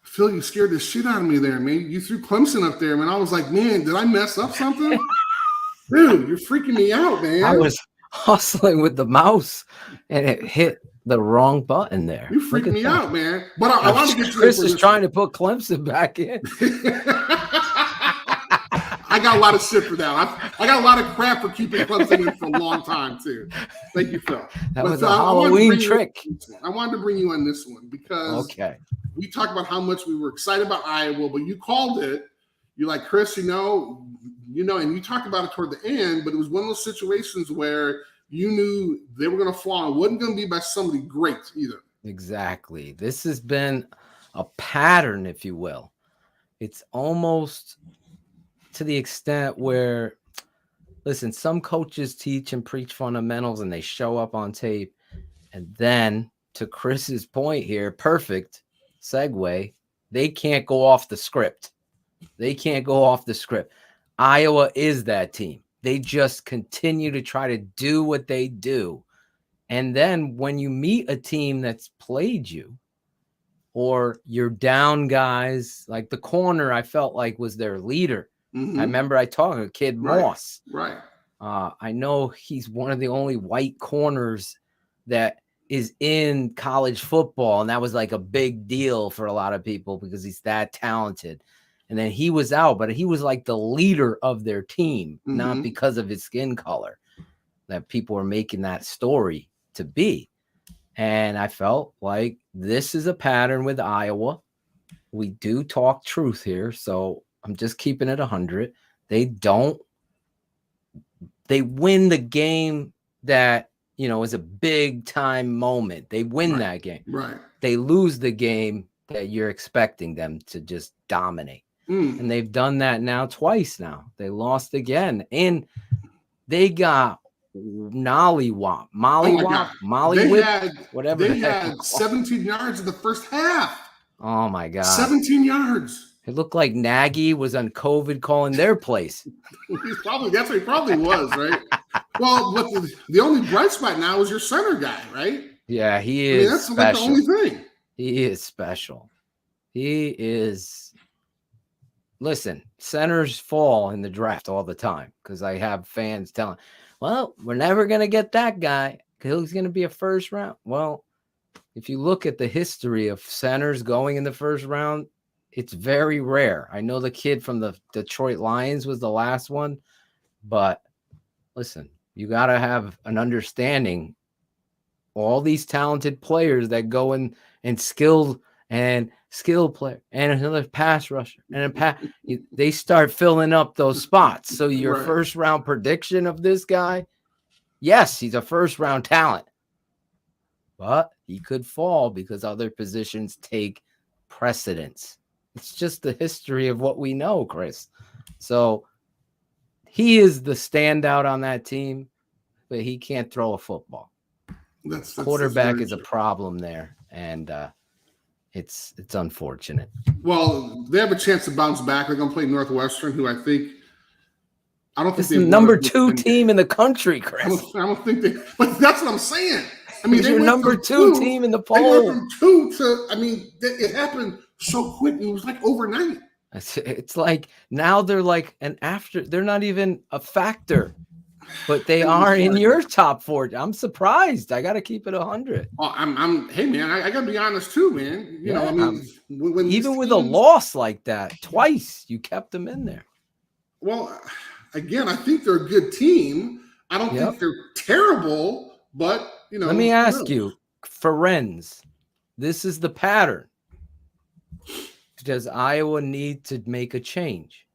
Phil, you scared the shit out of me there, man. You threw Clemson up there, man. I was like, man, did I mess up something? Dude, you're freaking me out, man. I was hustling with the mouse and it hit the wrong button there. You freaked me out, man. But I want to get you. Chris is trying to put Clemson back in. I got a lot of shit for that. I got a lot of crap for keeping Clemson in for a long time, too. Thank you, Phil. That But, was a I wanted to Halloween bring you trick. on this one. I wanted to bring you on this one because Okay. we talked about how much we were excited about Iowa, but you called it. You're like, Chris, and you talked about it toward the end, but it was one of those situations where you knew they were going to fall. It wasn't going to be by somebody great either. Exactly. This has been a pattern, if you will. It's almost to the extent where, listen, some coaches teach and preach fundamentals and they show up on tape. And then, to Chris's point here, perfect segue, they can't go off the script. They can't go off the script. Iowa is that team. They just continue to try to do what they do. And then when you meet a team that's played you, or you're down guys, like the corner, I felt like was their leader. Mm-hmm. I remember I talked to Kid Right. Moss. Right. I know he's one of the only white corners that is in college football. And that was like a big deal for a lot of people because he's that talented. And then he was out, but he was like the leader of their team, not because of his skin color that people were making that story to be. And I felt like this is a pattern with Iowa. We do talk truth here. So I'm just keeping it 100. They win the game that, is a big time moment. They win that game. Right. They lose the game that you're expecting them to just dominate. And they've done that now twice now. They lost again. And they got Nollywop, Oh my Mollywop, God. Molly They Whip, had whatever. they the heck had you call it. 17 yards in the first half. Oh my God. 17 yards. It looked like Nagy was on COVID calling their place. That's what he probably was, right? Well, but the only bright spot now is your center guy, right? Yeah, he I mean, is that's like the special. only thing. He is special. He is. Listen, centers fall in the draft all the time because I have fans telling, well, we're never going to get that guy because he's going to be a first round. Well, if you look at the history of centers going in the first round, it's very rare. I know the kid from the Detroit Lions was the last one, but listen, you got to have an understanding. All these talented players that go in and skill player and another pass rusher and they start filling up those spots. So your Right. first round prediction of this guy, yes, he's a first round talent, but he could fall because other positions take precedence. It's just the history of what we know, Chris. So he is the standout on that team, but he can't throw a football. That's Quarterback very is a true. problem there, and it's unfortunate. Well, they have a chance to bounce back. They're going to play Northwestern, who I don't think This they've is the won number a Big 2 Ten team game. in the country, I Chris. don't think they. But that's what I'm saying. I mean, It's they your went number from 2 team in the They went poll. from 2 to. I mean, it happened so quick. It was like overnight. It's like now they're like they're not even a factor, but they are in your top 4. I'm surprised. I got to keep it 100. Oh, hey man, I got to be honest too, man. You know, I mean, when even with a teams, loss like that, twice you kept them in there. Well, again, I think they're a good team. I don't think they're terrible, but you know. Let me ask you, Ferenz, this is the pattern. Does Iowa need to make a change?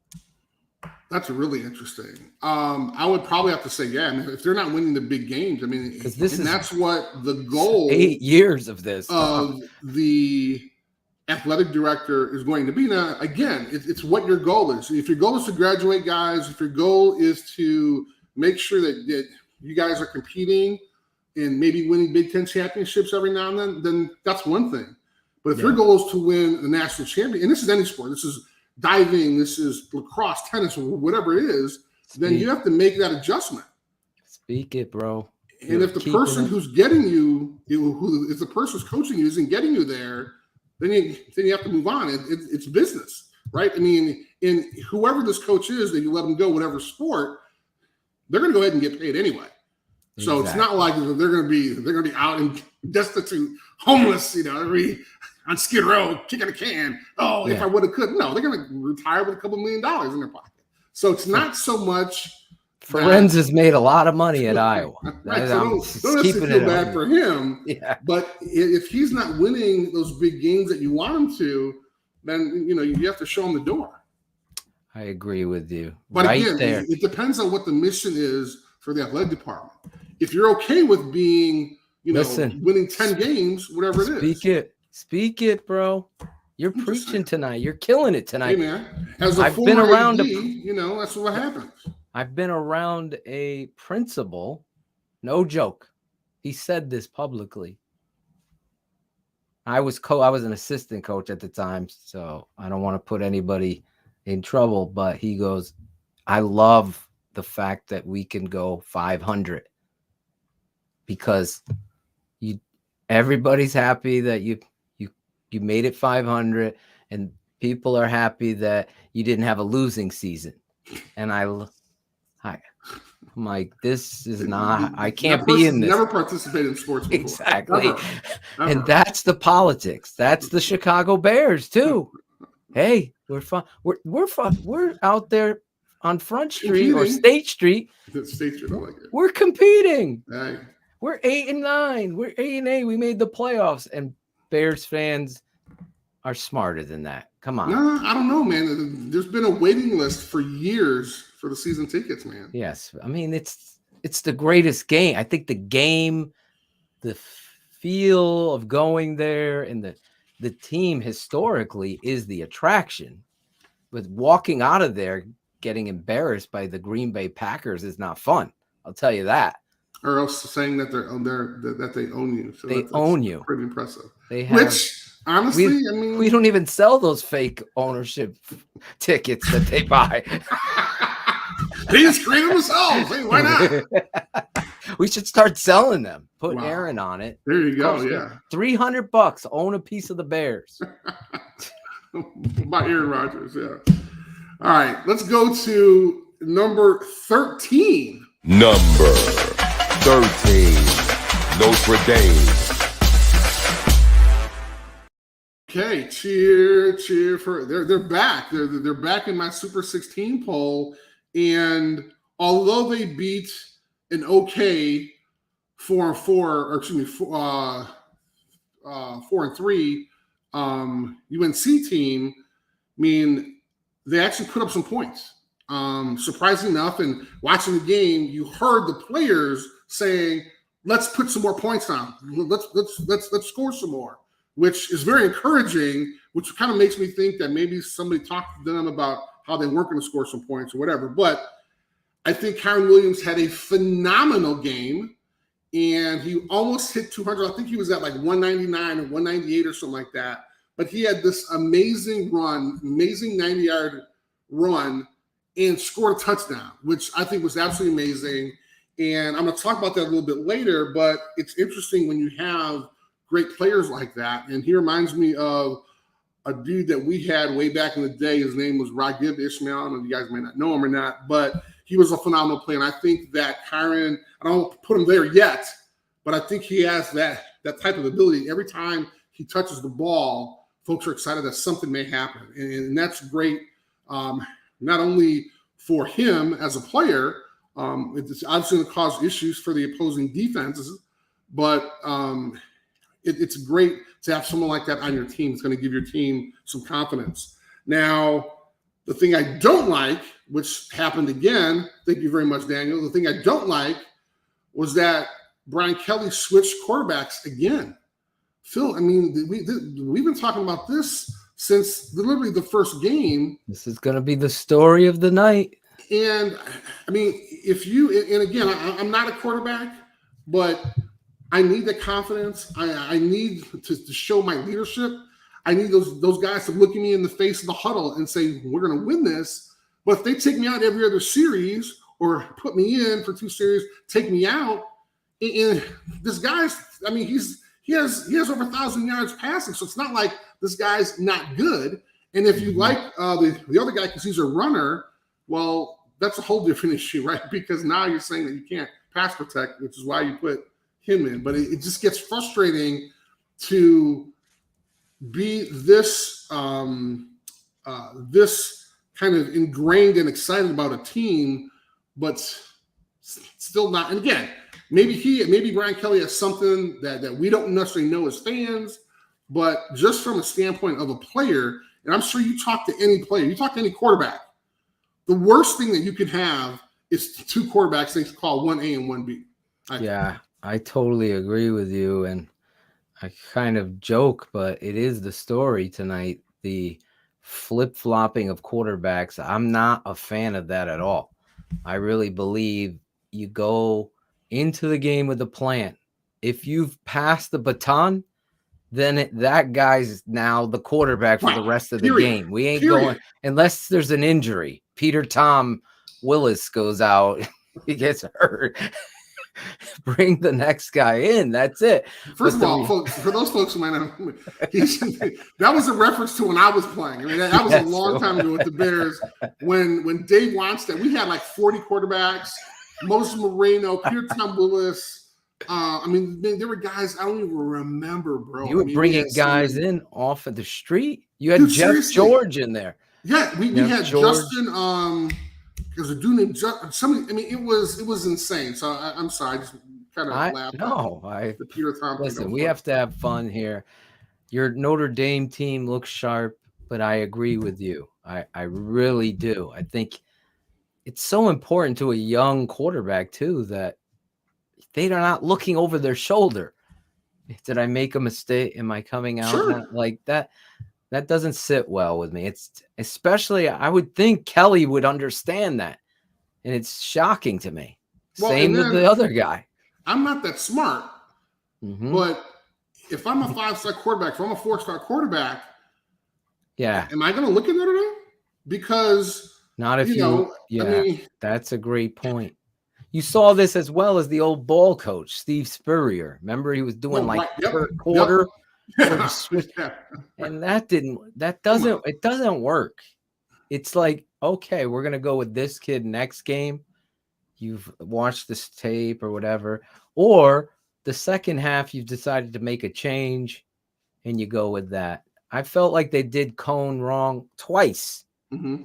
That's really interesting. I would probably have to say, yeah. I mean, if they're not winning the big games, I mean, that's what the goal 8 years of this of the athletic director is going to be. Now, again, it's what your goal is. If your goal is to graduate guys, if your goal is to make sure that you guys are competing and maybe winning Big Ten championships every now and then that's one thing. But if your goal is to win the national champion, and this is any sport, this is diving, this is lacrosse, tennis, or whatever it is, then you have to make that adjustment. Speak it, bro. And if the person who's getting you, if the person who's coaching you isn't getting you there, then you have to move on. It's business, right? I mean, in whoever this coach is that you let them go, whatever sport, they're going to go ahead and get paid anyway. So It's not like they're going to be out and destitute, homeless, on Skid Row, kicking a can. Oh, if I would have could. No, they're going to retire with a couple $1 million in their pocket. So it's not so much. Ferenz has made a lot of money at Iowa. Right, so don't feel bad for him. Yeah. But if he's not winning those big games that you want him to, then you have to show him the door. I agree with you. But again, it depends on what the mission is for the athletic department. If you're okay with being, winning 10 games, whatever it is. Speak it, bro. You're preaching tonight. You're killing it tonight. Hey, man. As a I've been around AD, that's what happens. I've been around a principal, no joke. He said this publicly. I was an assistant coach at the time, so I don't want to put anybody in trouble, but he goes, I love the fact that we can go 500 because everybody's happy that you made it 500 and people are happy that you didn't have a losing season. And I'm like, this is not, I can't be in this. Never participated in sports before. Exactly. Never. And that's the politics. That's the Chicago Bears too. Hey, we're fun. We're fun. We're out there on Front Street or State Street. State Street, I like it. We're competing. Hey. We're 8-9. We're 8-8. We made the playoffs, and Bears fans are smarter than that. Come on. No, I don't know, man. There's been a waiting list for years for the season tickets, man. Yes. I mean, it's the greatest game. I think the game, the feel of going there and the team historically is the attraction. But walking out of there getting embarrassed by the Green Bay Packers is not fun. I'll tell you that. or else saying that that they own you. So They that's own you. Pretty impressive. They have, Which honestly, I mean, we don't even sell those fake ownership tickets that they buy. they just create them themselves. Hey, why not? We should start selling them. Put Wow. Aaron on it. There you go. Cost me Yeah. $300. Own a piece of the Bears. By Aaron Rodgers. Yeah. All right. Let's go to number 13. Number 13, Notre Dame. Okay, cheer for they're back. They're back in my Super 16 poll, and although they beat an okay 4-4, or excuse me, 4-3 UNC team, I mean, they actually put up some points. Surprising enough, and watching the game, you heard the players saying, "Let's put some more points on. Let's score some more," which is very encouraging. Which kind of makes me think that maybe somebody talked to them about how they weren't going to score some points or whatever. But I think Kyron Williams had a phenomenal game, and he almost hit 200. I think he was at like 199 or 198 or something like that. But he had this amazing run, amazing 90-yard run, and scored a touchdown, which I think was absolutely amazing. And I'm going to talk about that a little bit later, but it's interesting when you have great players like that. And he reminds me of a dude that we had way back in the day. His name was Ragib Ishmael. I don't know if you guys may not know him or not, but he was a phenomenal player. And I think that Kyron, I don't put him there yet, but I think he has that type of ability. Every time he touches the ball, folks are excited that something may happen. And that's great. Not only for him as a player, it's obviously going to cause issues for the opposing defenses, but it's great to have someone like that on your team. It's going to give your team some confidence. Now, the thing I don't like, which happened again, thank you very much, Daniel. The thing I don't like was that Brian Kelly switched quarterbacks again. Phil, I mean, we've been talking about this since literally the first game. This is going to be the story of the night. And I mean, and again, I'm not a quarterback, but I need the confidence. I need to show my leadership. I need those guys to look at me in the face of the huddle and say, we're going to win this. But if they take me out every other series or put me in for 2 series, take me out, and this guy's, I mean, he has over 1,000 yards passing, so it's not like this guy's not good. And if you like the other guy because he's a runner, well, that's a whole different issue, right? Because now you're saying that you can't pass protect, which is why you put him in. But it just gets frustrating to be this this kind of ingrained and excited about a team, but still not. And again, maybe Brian Kelly has something that we don't necessarily know as fans, but just from a standpoint of a player, and I'm sure you talk to any player, you talk to any quarterback, the worst thing that you can have is 2 quarterbacks they call 1A and 1B. Yeah, I totally agree with you. And I kind of joke, but it is the story tonight, the flip-flopping of quarterbacks. I'm not a fan of that at all. I really believe you go into the game with a plan. If you've passed the baton, then that guy's now the quarterback for the rest of the game. We ain't going unless there's an injury. Peter Tom Willis goes out, he gets hurt. Bring the next guy in. That's it. First of all, folks, for those folks who might not know, that was a reference to when I was playing. I mean, that was a long time ago with the Bears when Dave Wannstedt, we had like 40 quarterbacks, Moses Moreno, Peter Tom Willis. I mean, there were guys I don't even remember, bro. You were bringing guys in off of the street. You had Jeff George in there. Yeah, we had George. Justin. There's a dude named somebody. I mean, it was insane. So I'm sorry, I just kind of laughed. The Peter Tom. Listen, we have to have fun here. Your Notre Dame team looks sharp, but I agree with you. I really do. I think it's so important to a young quarterback too that they are not looking over their shoulder. Did I make a mistake? Am I coming out like that? That doesn't sit well with me. It's especially, I would think Kelly would understand that. And it's shocking to me. Same with the other guy. I'm not that smart, but if I'm a 5-star quarterback, if I'm a 4-star quarterback, am I going to look at Notre Dame? Because not if I mean, that's a great point. You saw this as well as the old ball coach, Steve Spurrier. Remember, he was doing per quarter. And it doesn't work. It's like, okay, we're going to go with this kid next game. You've watched this tape or whatever. Or the second half, you've decided to make a change and you go with that. I felt like they did Cone wrong twice.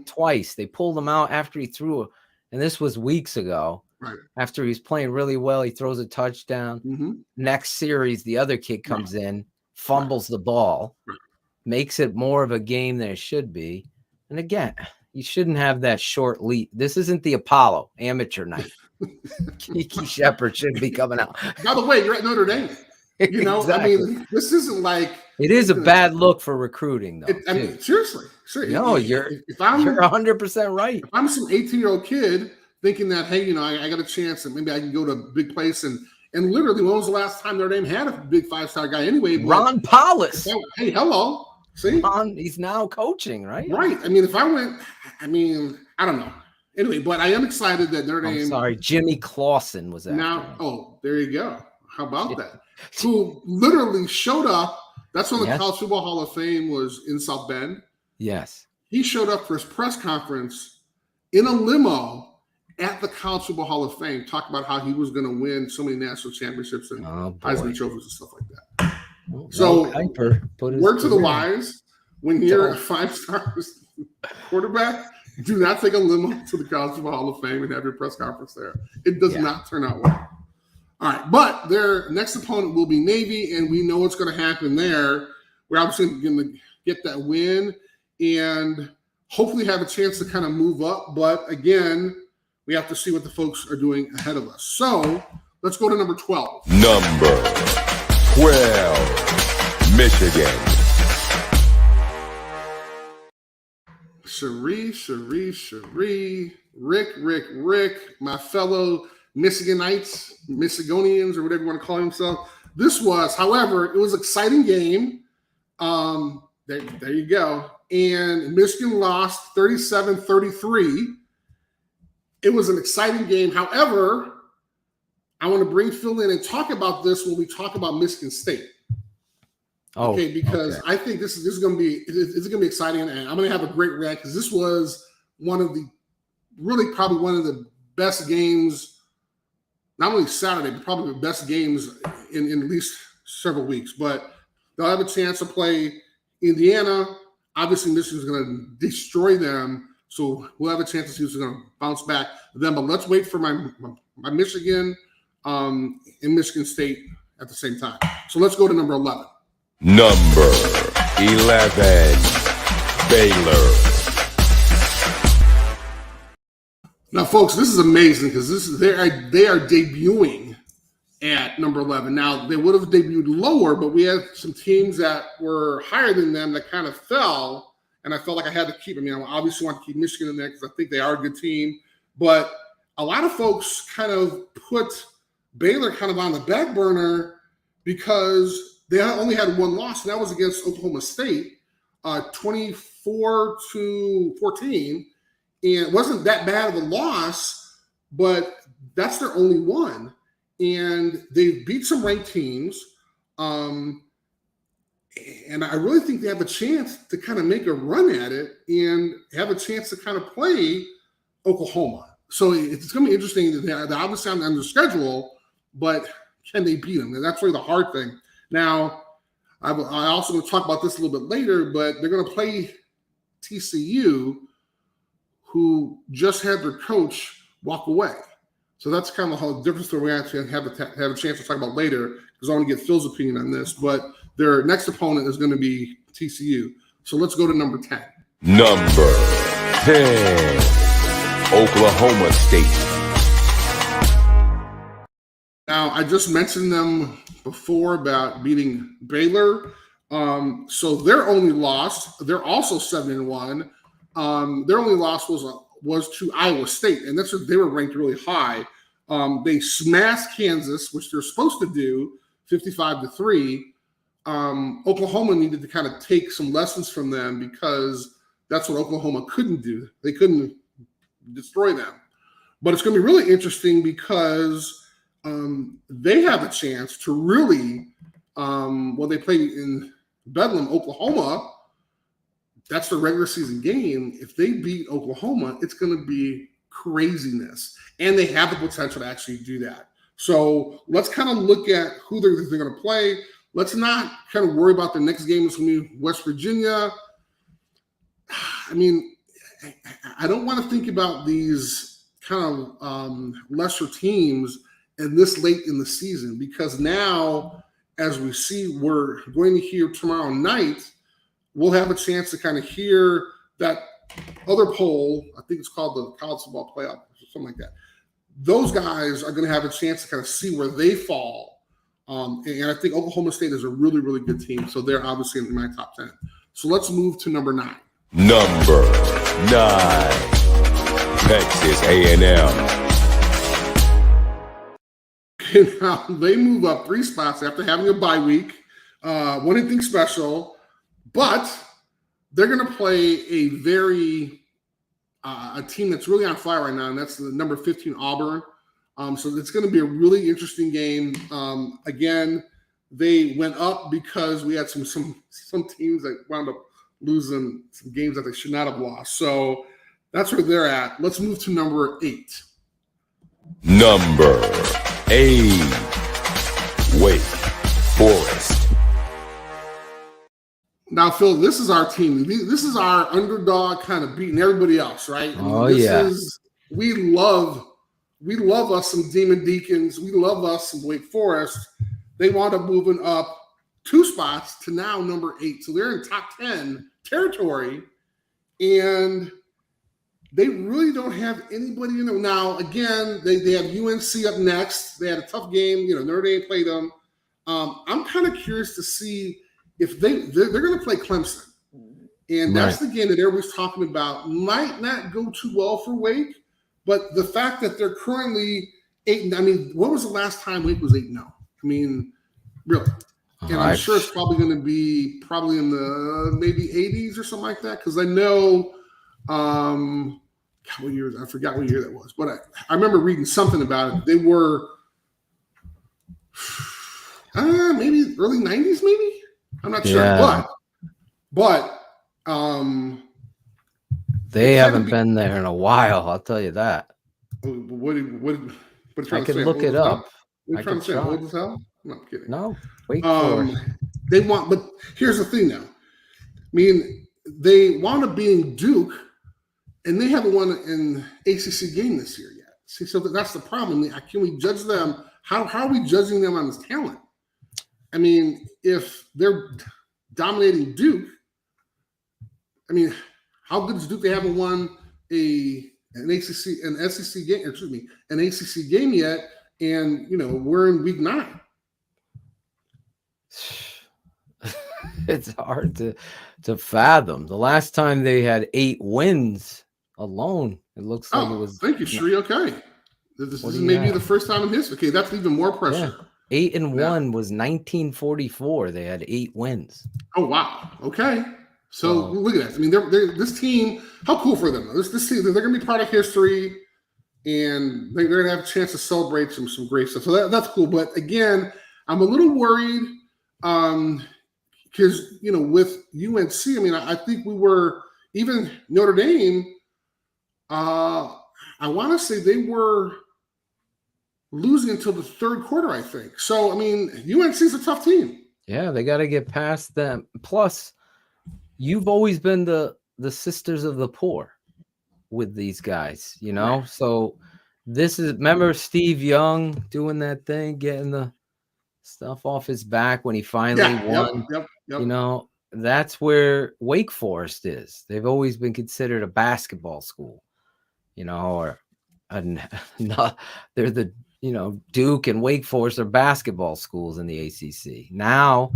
Twice. They pulled him out after he threw and this was weeks ago. Right. After he's playing really well, he throws a touchdown. Next series, the other kid comes in, fumbles the ball, makes it more of a game than it should be. And again, you shouldn't have that short lead. This isn't the Apollo amateur night. Kiki Shepard shouldn't be coming out. By the way, you're at Notre Dame. Exactly. I mean, this isn't like it is a bad look for recruiting, though. I mean, seriously. No, you're 100% right. If I'm some 18-year-old kid thinking that, hey, I got a chance and maybe I can go to a big place and literally, when was the last time Notre Dame had a big 5-star guy anyway? Ron Paulus. Hey, hello. See? He's now coaching, right? Right. I mean, if I went, I don't know. Anyway, but I am excited that Notre Dame. I'm sorry, Jimmy Clausen was after now. him. Oh, there you go. How about that? Who literally showed up. That's when the College Football Hall of Fame was in South Bend. Yes. He showed up for his press conference in a limo at the College Football Hall of Fame, talk about how he was going to win so many national championships and Heisman trophies and stuff like that. So, word to the wise, when you're a 5-star quarterback, do not take a limo to the College Football Hall of Fame and have your press conference there. It does not turn out well. All right, but their next opponent will be Navy, and we know what's going to happen there. We're obviously going to get that win and hopefully have a chance to kind of move up. But again, we have to see what the folks are doing ahead of us. So let's go to number 12. Number 12, Michigan. Cherie, Rick, my fellow Michiganites, Michigonians, or whatever you want to call themselves. This was, however, it was an exciting game. There you go. And Michigan lost 37-33. It was an exciting game. However, I want to bring Phil in and talk about this when we talk about Michigan State. Okay, because I think this is going to be exciting, and I'm going to have a great rant because this was probably one of the best games. Not only Saturday, but probably the best games in at least several weeks. But they'll have a chance to play Indiana. Obviously, Michigan's going to destroy them. So we'll have a chance to see who's going to bounce back with them. But let's wait for my Michigan and Michigan State at the same time. So let's go to number 11. Number 11, Baylor. Now, folks, this is amazing because they are debuting at number 11. Now, they would have debuted lower, but we had some teams that were higher than them that kind of fell, and I felt like I had to keep them. I obviously want to keep Michigan in there because I think they are a good team, but a lot of folks kind of put Baylor kind of on the back burner because they only had one loss, and that was against Oklahoma State, 24-14. And it wasn't that bad of a loss, but that's their only one. And they beat some ranked teams. And I really think they have a chance to kind of make a run at it and have a chance to kind of play Oklahoma. So it's going to be interesting that they're obviously on the schedule, but can they beat them? And that's really the hard thing. Now, I also going to talk about this a little bit later, but they're going to play TCU, who just had their coach walk away. So that's kind of the difference that we actually have a chance to talk about later, because I want to get Phil's opinion on this. But their next opponent is going to be TCU. So let's go to number 10. Number 10, Oklahoma State. Now, I just mentioned them before about beating Baylor. So their only loss, they're also 7-1. Their only loss was to Iowa State, and they were ranked really high. They smashed Kansas, which they're supposed to do, 55-3. Oklahoma needed to kind of take some lessons from them because that's what Oklahoma couldn't do. They couldn't destroy them. But it's going to be really interesting because they have a chance to really, they play in Bedlam, Oklahoma. That's the regular season game. If they beat Oklahoma, it's going to be craziness. And they have the potential to actually do that. So let's kind of look at who they're going to play. Let's not kind of worry about the next game. It's going to be West Virginia. I mean, I don't want to think about these kind of lesser teams and this late in the season, because now, as we see, we're going to hear tomorrow night, we'll have a chance to kind of hear that other poll. I think it's called the College Football Playoff or something like that. Those guys are going to have a chance to kind of see where they fall. And I think Oklahoma State is a really, really good team. So they're obviously in my top 10. So let's move to number 9. Number 9, Texas A&M. Now, they move up 3 spots after having a bye week. One anything special. But they're going to play a team that's really on fire right now, and that's the number 15 Auburn. So it's going to be a really interesting game. Again, they went up because we had some teams that wound up losing some games that they should not have lost. So that's where they're at. Let's move to number 8. Number 8, Wake Forest. Now, Phil, this is our team. This is our underdog kind of beating everybody else, right? We love us some Demon Deacons. We love us some Wake Forest. They wound up moving up 2 spots to now number 8. So they're in top 10 territory, and they really don't have anybody in there. Now, again, they have UNC up next. They had a tough game. Notre Dame played them. I'm kind of curious to see if they're going to play Clemson. And that's the game that everybody's talking about. Might not go too well for Wake, but the fact that they're currently 8, I mean, when was the last time Wake was 8-0? I mean, really. And I'm sure it's probably going to be in the maybe 80s or something like that, because I know what year? I forgot what year that was, but I remember reading something about it. They were maybe early 90s, maybe. I'm not sure, but they haven't been there in a while. I'll tell you that. I can look it up. What are you trying to say? Old as hell? No, I'm kidding. No, Wake Forest. But here's the thing now. I mean, they wound up being Duke, and they haven't won an ACC game this year yet. See, so that's the problem. Can we judge them? How are we judging them on this talent? I mean, if they're dominating Duke, I mean, how good is Duke? They haven't won an SEC game, an ACC game yet, and we're in week 9. It's hard to fathom. The last time they had 8 wins alone, it looks like it was. Thank you, Shree. Okay, this is maybe the first time in history. Okay, that's even more pressure. Yeah. 8-1 was 1944. They had 8 wins. Oh wow. Okay. So look at that. I mean, they're this team. How cool for them. This team. They're going to be part of history, and they're going to have a chance to celebrate some great stuff. So that's cool. But again, I'm a little worried because with UNC. I mean, I think we were even Notre Dame. I want to say they were losing until the 3rd quarter, I think. So, I mean, UNC is a tough team. Yeah, they got to get past them. Plus, you've always been the sisters of the poor with these guys, Right. So this is, remember Steve Young doing that thing, getting the stuff off his back when he finally won? Yep. That's where Wake Forest is. They've always been considered a basketball school, they're the Duke and Wake Forest are basketball schools in the ACC. Now,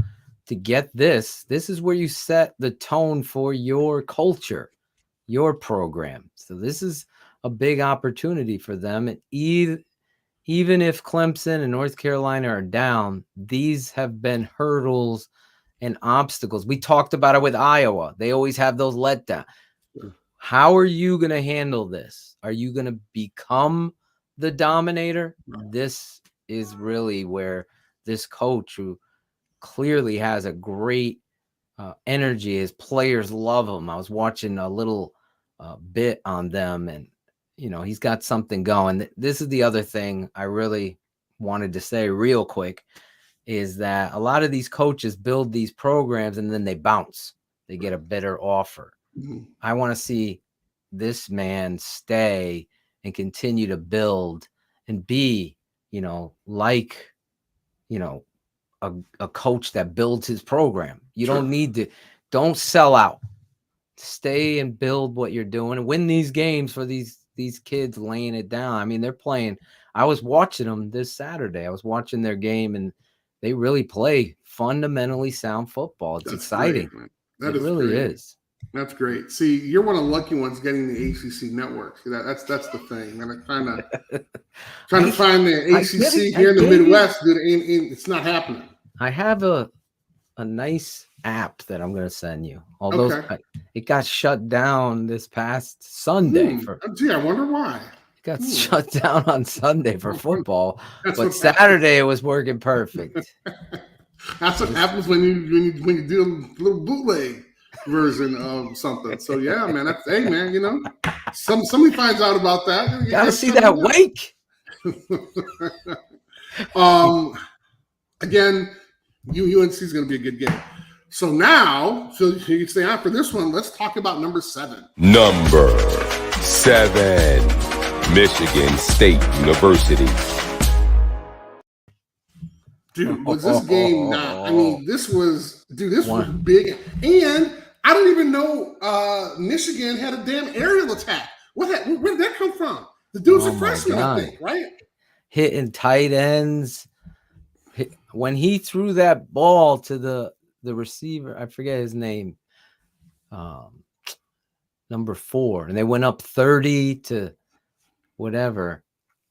to get this is where you set the tone for your culture, your program. So this is a big opportunity for them. And even if Clemson and North Carolina are down, these have been hurdles and obstacles. We talked about it with Iowa. They always have those letdowns. How are you going to handle this? Are you going to become the dominator? This is really where this coach, who clearly has a great energy, his players love him. I was watching a little bit on them, and he's got something going. This is the other thing I really wanted to say real quick, is that a lot of these coaches build these programs and then they bounce. They get a better offer. Mhm. I want to see this man stay and continue to build and be, like, a coach that builds his program. You Sure. don't sell out. Stay and build what you're doing and win these games for these kids laying it down. I mean, they're playing. I was watching them this Saturday. I was watching their game, and they really play fundamentally sound football. It's That's exciting. great, man. That It is really great. is. That's great. See, you're one of the lucky ones getting the ACC network. That's the thing. And I'm trying to find the ACC here in the Midwest, dude. It's not happening. I have a nice app that I'm going to send you. Although it got shut down this past Sunday Gee, I wonder why. It got shut down on Sunday for football, That's but what Saturday it was working perfect. That's what happens when you do a little bootleg version of something. So yeah, man. Hey, man. Somebody finds out about that. Gotta see that wake. Again, UNC is going to be a good game. So now, so you can stay on for this one. Let's talk about number 7. Number 7, Michigan State University. Dude, was this game not? I mean, this was big. And I don't even know Michigan had a damn aerial attack. Where did that come from? The dude's a freshman, I think, right? Hitting tight ends. When he threw that ball to the receiver, I forget his name, number 4, and they went up 30 to whatever.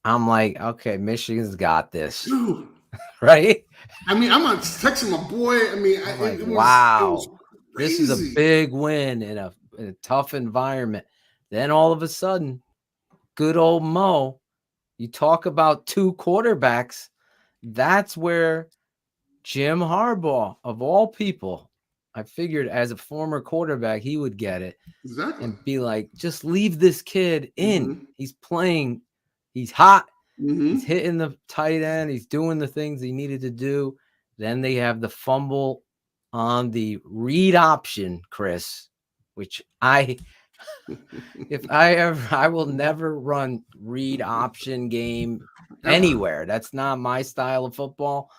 I'm like, okay, Michigan's got this. Dude. Right? I mean, I'm texting my boy. I mean, wow, this is a big win in a tough environment. Then all of a sudden, good old Mo, you talk about 2 quarterbacks. That's where Jim Harbaugh, of all people, I figured as a former quarterback, he would get it. Exactly. And be like, just leave this kid in. Mm-hmm. He's playing. He's hot. Mm-hmm. He's hitting the tight end. He's doing the things he needed to do. Then they have the fumble on the read option, Chris, which I will never run read option game anywhere. That's not my style of football.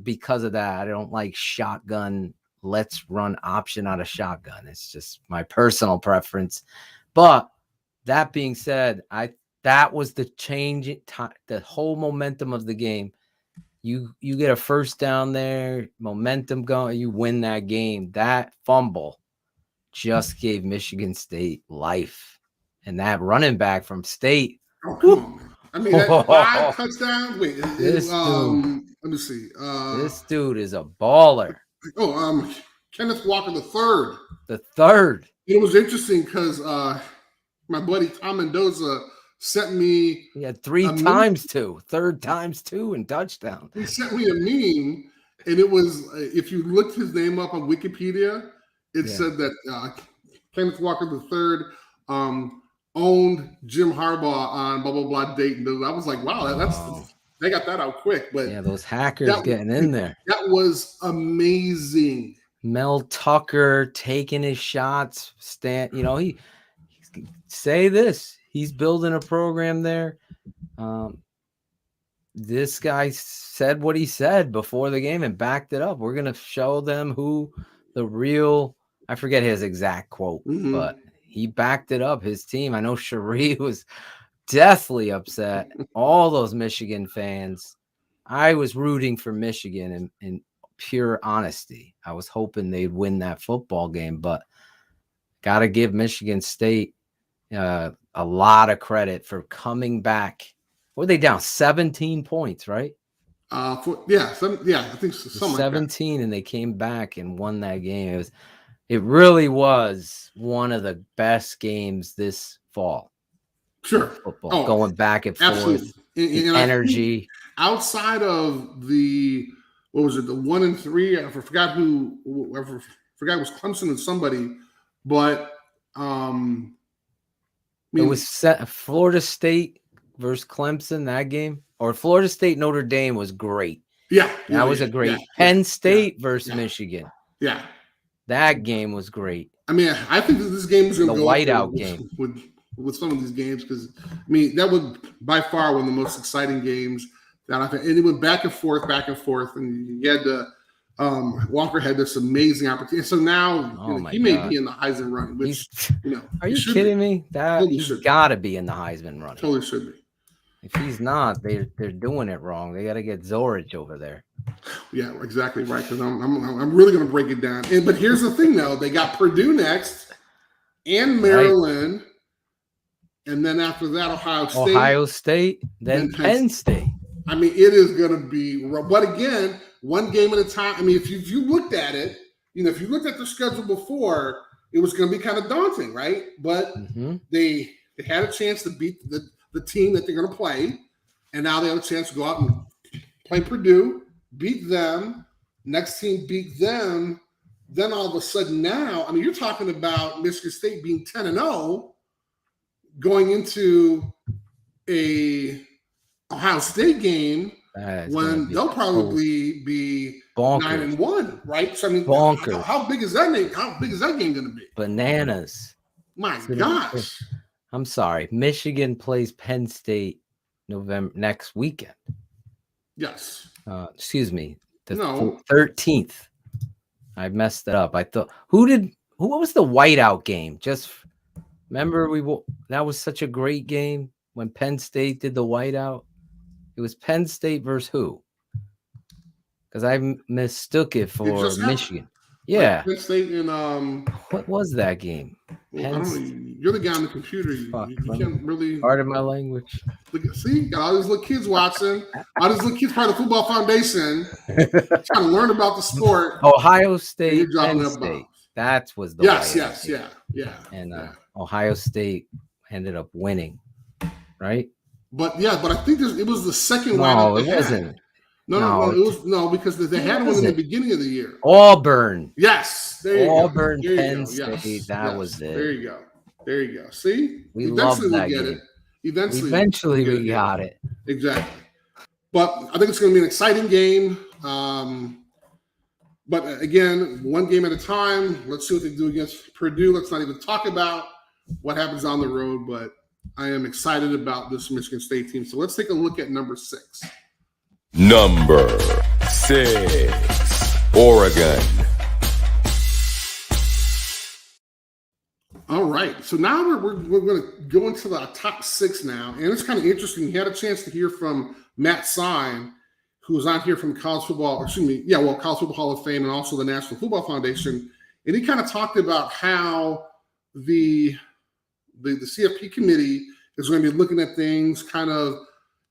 Because of that, I don't like shotgun. Let's run option out of shotgun. It's just my personal preference. But that being said, that was the change, the whole momentum of the game. You get a first down there, momentum going, you win that game. That fumble just gave Michigan State life. And that running back from State. Oh, come on. I mean, that 5 touchdowns. Wait, let me see. This dude is a baller. Kenneth Walker III. The third. It was interesting because my buddy Tom Mendoza sent me. He had 3 times 2, third times 2 and touchdown. He sent me a meme, and it was if you looked his name up on Wikipedia, it said that Kenneth Walker III owned Jim Harbaugh on blah blah blah date, and I was like, wow, they got that out quick. But yeah, those hackers getting in there. That was amazing. Mel Tucker taking his shots. He say this. He's building a program there. This guy said what he said before the game and backed it up. We're going to show them who the real, I forget his exact quote, but he backed it up, his team. I know Cherie was deathly upset. All those Michigan fans. I was rooting for Michigan in pure honesty. I was hoping they'd win that football game, but got to give Michigan State a lot of credit for coming back Were they down 17 points, right? I think something 17, and they came back and won that game. It really was one of the best games this fall. Sure. Football, going back and absolutely. forth, and energy. Outside of the 1 and 3, I forgot it was Clemson and somebody, but it was Florida State versus Clemson, that game, or Florida State Notre Dame was great. That was a great. Penn State versus Michigan. Yeah, that game was great. I mean, I think that this game is going to go whiteout game with some of these games, because I mean that was by far one of the most exciting games that I think. And it went back and forth, and you had to. Walker had this amazing opportunity. So now he may be in the Heisman running. Which are you kidding me? That totally he's got to be in the Heisman running. Totally should be. If he's not, they're doing it wrong. They got to get Zorich over there. Yeah, exactly right. Because I'm really going to break it down. But here's the thing, though: they got Purdue next, and Maryland, and then after that, Ohio State, then Penn State. I mean, it is going to be. But again, one game at a time. I mean, if you looked at it, if you looked at the schedule before, it was going to be kind of daunting, right? But they had a chance to beat the team that they're going to play, and now they have a chance to go out and play Purdue, beat them. Next team beat them. Then all of a sudden now, I mean, you're talking about Michigan State being 10-0, going into a Ohio State game when they'll probably be 9-1, right? So I mean, bonkers. How big is that game? How big is that game going to be? Bananas. My gosh. I'm sorry. Michigan plays Penn State next weekend. Yes. Excuse me. The 13th. I messed it up. I thought who was the whiteout game? Just remember that was such a great game when Penn State did the whiteout. It was Penn State versus who? Because I mistook it for Michigan. Yeah. Penn State and what was that game? Well, I don't know. You're the guy on the computer. You can't really. Pardon my language. See, got all these little kids watching. All these little kids part of the Football Foundation, trying to learn about the sport. Ohio State, Penn State. That was the yeah. And Ohio State ended up winning, right? But I think it was the second one. No, it wasn't. No, it was because they had one in the beginning of the year. Auburn. Yes, there you Auburn, go. Penn State. That was it. There you go. See, we love that game. Eventually, we got it. Exactly. But I think it's going to be an exciting game. But again, one game at a time. Let's see what they do against Purdue. Let's not even talk about what happens on the road. But I am excited about this Michigan State team. So let's take a look at number 6. Number 6, Oregon. All right. So now we're going to go into the top 6 now. And it's kind of interesting. You had a chance to hear from Matt Sine, who was on here from College Football Hall of Fame and also the National Football Foundation. And he kind of talked about how the CFP committee is going to be looking at things kind of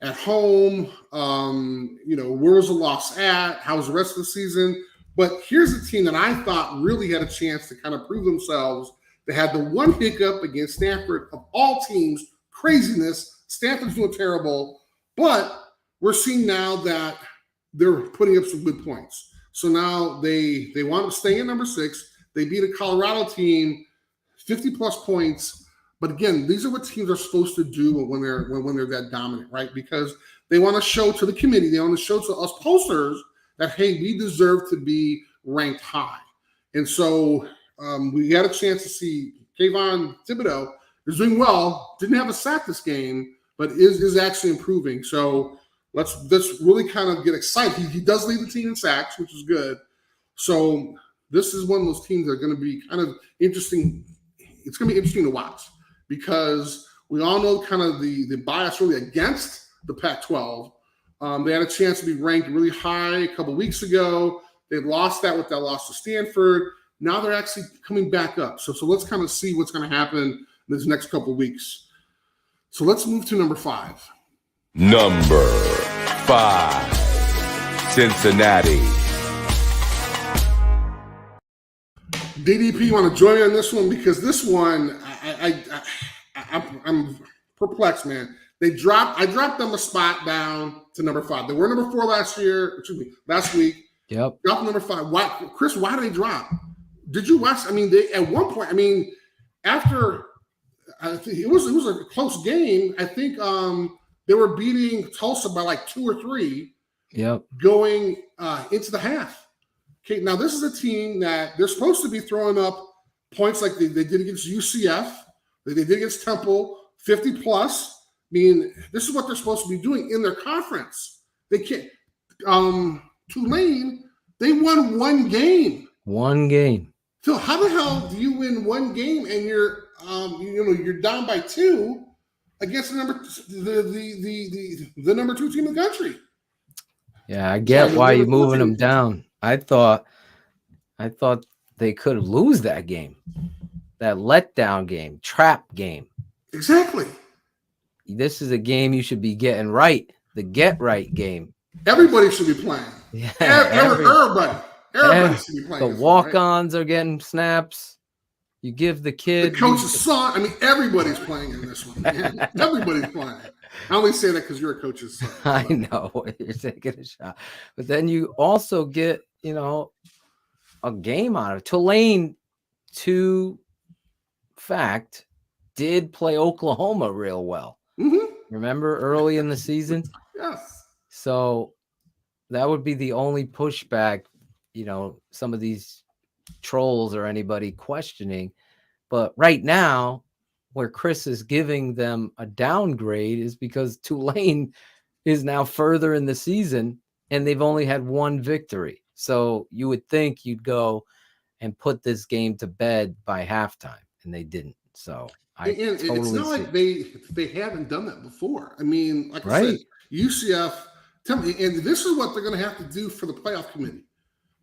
at home. Where was the loss at? How was the rest of the season? But here's a team that I thought really had a chance to kind of prove themselves. They had the one hiccup against Stanford of all teams. Craziness. Stanford's doing terrible. But we're seeing now that they're putting up some good points. So now they want to stay in number 6. They beat a Colorado team, 50-plus points. But again, these are what teams are supposed to do when they're that dominant, right? Because they want to show to the committee, they want to show to us posters that, hey, we deserve to be ranked high. And so we had a chance to see Kayvon Thibodeau is doing well. Didn't have a sack this game, but is actually improving. So let's really kind of get excited. He does lead the team in sacks, which is good. So this is one of those teams that are going to be kind of interesting. It's going to be interesting to watch because we all know kind of the bias really against the Pac-12. They had a chance to be ranked really high a couple weeks ago. They lost that with that loss to Stanford. Now they're actually coming back up. So let's kind of see what's going to happen in this next couple weeks. So let's move to number 5. Number 5, Cincinnati. DDP, you want to join me on this one? Because this one, I'm perplexed, man. I dropped them a spot down to number 5. They were number 4 last week. Yep. Dropped number 5. Why, Chris? Why did they drop? Did you watch? I mean, they at one point. I mean, after I think it was a close game. I think they were beating Tulsa by like 2 or 3. Yep. Going into the half. Okay, now this is a team that they're supposed to be throwing up points like they did against UCF, they did against Temple, 50 plus. I mean, this is what they're supposed to be doing in their conference. They can't. Tulane, they won 1 game. 1 game. Phil, how the hell do you win 1 game and you're you're down by 2 against the number 2 team in the country? Yeah, I get why you're moving them down. I thought they could lose that game, that letdown game, trap game. Exactly. This is a game you should be getting right, the get right game. Everybody should be playing. Yeah, everybody should be playing. The walk-ons are getting snaps. You give the kid. The coach's son. I mean, everybody's playing in this one. Man. Everybody's playing. I only say that because you're a coach's son. I know you're taking a shot, but then you also get a game out of it. Tulane, to fact, did play Oklahoma real well. Mm-hmm. Remember early in the season? Yes. So that would be the only pushback, some of these trolls or anybody questioning. But right now, where Chris is giving them a downgrade is because Tulane is now further in the season and they've only had 1 victory. So you would think you'd go and put this game to bed by halftime, and they didn't. So it's not like they haven't done that before. I mean, like I said, UCF, and this is what they're going to have to do for the playoff committee,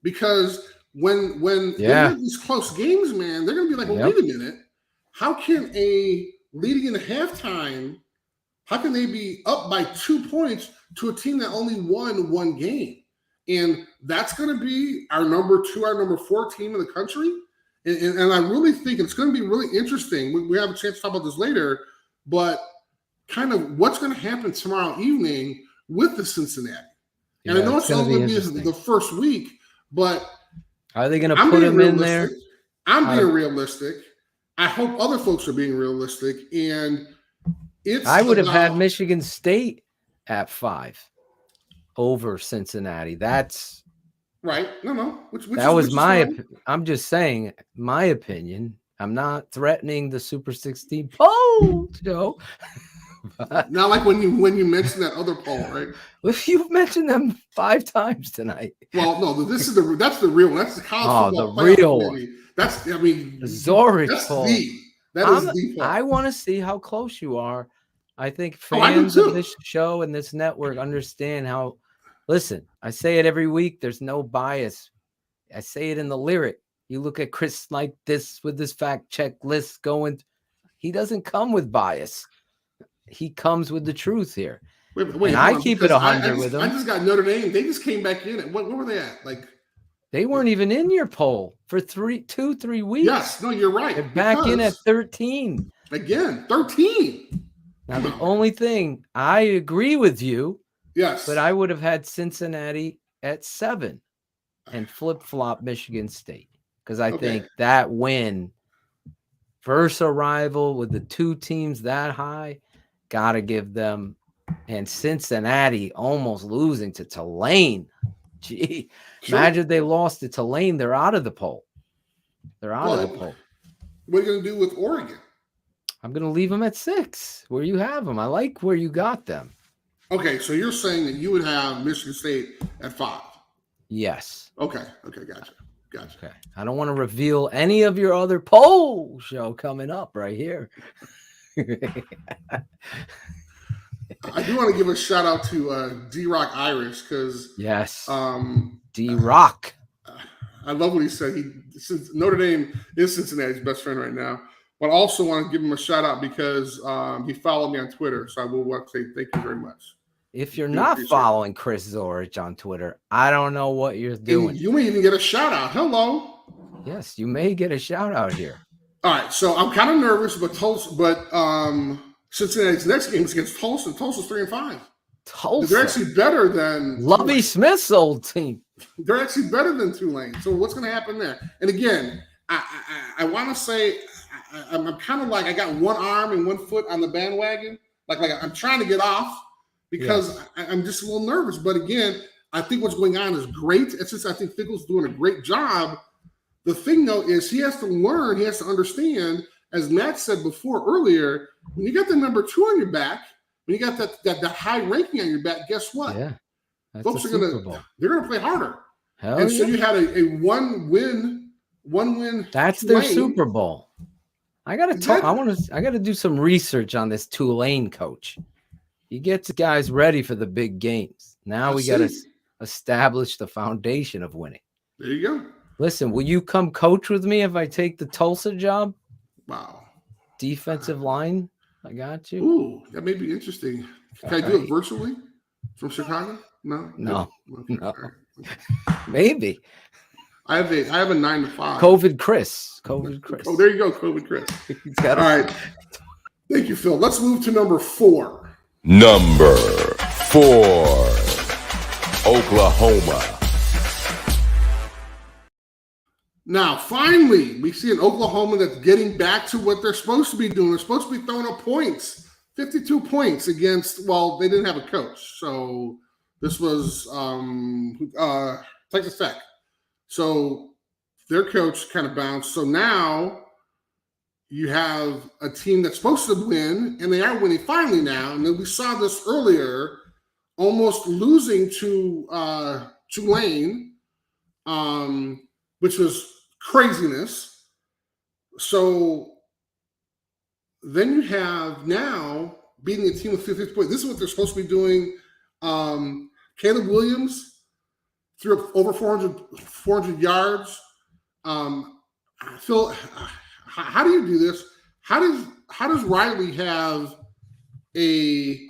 because when they have these close games, man, they're going to be like, well, wait a minute. How can leading into halftime, how can they be up by 2 points to a team that only won 1 game? And that's going to be our number 2, our number 4 team in the country. And I really think it's going to be really interesting. We have a chance to talk about this later, but kind of what's going to happen tomorrow evening with the Cincinnati. And I know it's only going to be the first week, but are they going to put them in there? I'm being realistic. I hope other folks are being realistic, and I would have had Michigan State at 5 over Cincinnati. That's right. No. That was my. I'm just saying my opinion. I'm not threatening the Super 16 poll, Joe. Not like when you mentioned that other poll, right? You've mentioned them 5 times tonight. Well, no, that's the real one. That's the college football the real one. That's the Zorich poll. That is the poll. I want to see how close you are. I think fans of this show and this network understand how. Listen, I say it every week. There's no bias. I say it in the lyric. You look at Chris like this with this fact check list going. He doesn't come with bias. He comes with the truth here. Wait, I keep it 100 with them. I just got Notre Dame. They just came back in. What were they at? Like they weren't even in your poll for 3 weeks. Yes, no, you're right. They're back in at 13. Again, 13. Now the only thing I agree with you. Yes, but I would have had Cincinnati at 7 and flip-flop Michigan State because I think that win versus a rival with the 2 teams that high, gotta give them. And Cincinnati almost losing to Tulane. Gee, imagine they lost to Tulane. They're out of the poll. They're out of the poll. What are you going to do with Oregon? I'm going to leave them at 6 where you have them. I like where you got them. Okay, so you're saying that you would have Michigan State at 5. Yes. Okay, gotcha. Okay. I don't want to reveal any of your other poll show coming up right here. I do want to give a shout out to D-Rock Irish because D-Rock. I love what he said. Notre Dame is Cincinnati's best friend right now. But I also want to give him a shout out because he followed me on Twitter. So I will want to say thank you very much. If you're not following Chris Zorich on Twitter, I don't know what you're doing. And you may even get a shout out. Hello. Yes, you may get a shout out here. All right, so I'm kind of nervous, but Cincinnati's next game is against Tulsa. Tulsa's 3-5. Tulsa. They're actually better than Lovey Tulane. Smith's old team. They're actually better than Tulane. So what's going to happen there? And again, I want to say I'm kind of like I got one arm and one foot on the bandwagon. Like I'm trying to get off because I'm just a little nervous. But again, I think what's going on is great. It's just I think Fickle's doing a great job. The thing, though, is he has to learn, he has to understand, as Matt said before earlier, when you got the number 2 on your back, when you got that high ranking on your back, guess what? Yeah, that's folks are gonna play harder. Hell and yeah. so you had a one win. That's their Super Bowl. I gotta talk. I gotta do some research on this Tulane coach. He gets guys ready for the big games. Now we gotta establish the foundation of winning. There you go. Listen, will you come coach with me if I take the Tulsa job? Wow. Defensive line, I got you. Ooh, that may be interesting. Can I do it virtually from Chicago? No. Okay. No. Maybe. I have a 9 to 5. COVID Chris. Oh, there you go, COVID Chris. All right. Thank you, Phil. Let's move to number 4. Number 4, Oklahoma. Now, finally, we see an Oklahoma that's getting back to what they're supposed to be doing. They're supposed to be throwing up points, 52 points against, well, they didn't have a coach. So this was Texas Tech. So their coach kind of bounced. So now you have a team that's supposed to win, and they are winning finally now. And then we saw this earlier, almost losing to Tulane, which was craziness. So then you have now beating a team with 50 points. This is what they're supposed to be doing. Caleb Williams threw up over 400 yards. Phil, how do you do this? How does Riley have he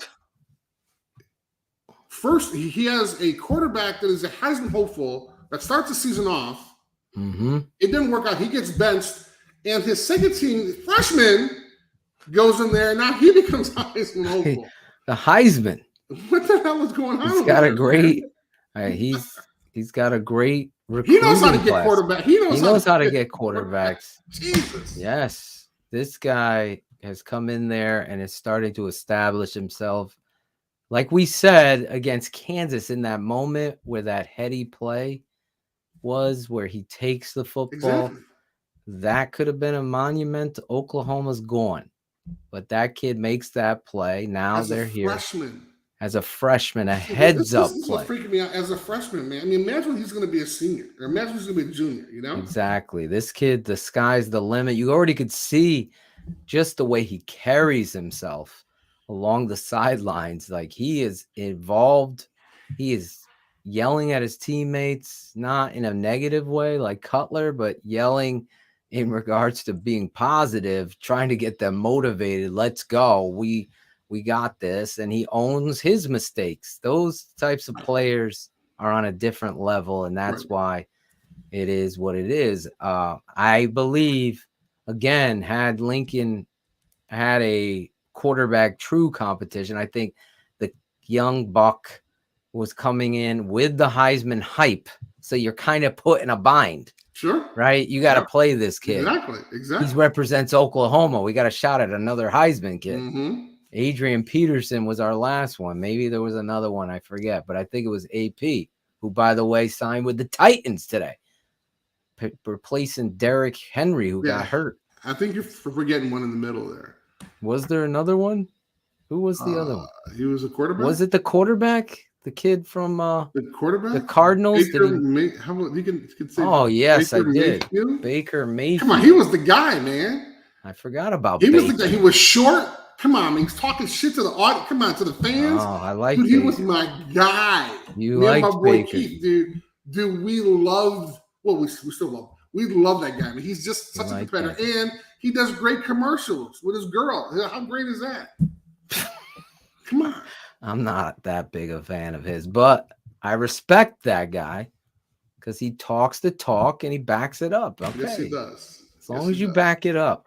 has a quarterback that is a Heisman hopeful that starts the season off. Mm-hmm. It didn't work out. He gets benched, and his second team freshman goes in there. And now he becomes Heisman hopeful. The Heisman. What the hell is going on? He's got a great. He's got a great. He knows how to get quarterback. He knows how to get quarterbacks. Jesus. Yes, this guy has come in there and is starting to establish himself. Like we said against Kansas in that moment where that heady play was, where he takes the football. Exactly. That could have been a monument. Oklahoma's gone, but that kid makes that play. Now they're here as a freshman, a heads-up play. This is what's freaking me out as a freshman, man. I mean, imagine he's going to be a senior, or imagine he's going to be a junior. You know, exactly. This kid, the sky's the limit. You already could see just the way he carries himself along the sidelines. Like, he is involved. He is yelling at his teammates, not in a negative way like Cutler, but yelling in regards to being positive, trying to get them motivated. Let's go. We got this. And he owns his mistakes. Those types of players are on a different level, and that's why it is what it is. I believe, again, had Lincoln had a quarterback true competition, I think the young buck was coming in with the Heisman hype. So you're kind of put in a bind. Sure. Right? You got to play this kid. Exactly. He represents Oklahoma. We got a shot at another Heisman kid. Mm-hmm. Adrian Peterson was our last one. Maybe there was another one, I forget, but I think it was AP, who, by the way, signed with the Titans today, replacing Derrick Henry, who got hurt. I think you're forgetting one in the middle there. Was there another one? Who was the other one? He was a quarterback. Was it the quarterback? The kid from the quarterback, the Cardinals. You can say. Oh yes, Baker I did. Mayfield? Baker Mayfield. Come on, he was the guy, man. I forgot about. He Baker. was the guy. He was short. Come on, he's talking shit to the audience. Come on, to the fans. Oh, I like. Dude, he was my guy. You like my boy Baker. Keith, dude. We loved. Well, we still love. We love that guy. I mean, he's just such a competitor, and he does great commercials with his girl. How great is that? Come on. I'm not that big a fan of his, but I respect that guy because he talks the talk and he backs it up. Okay. Yes, he does. As long as you back it up.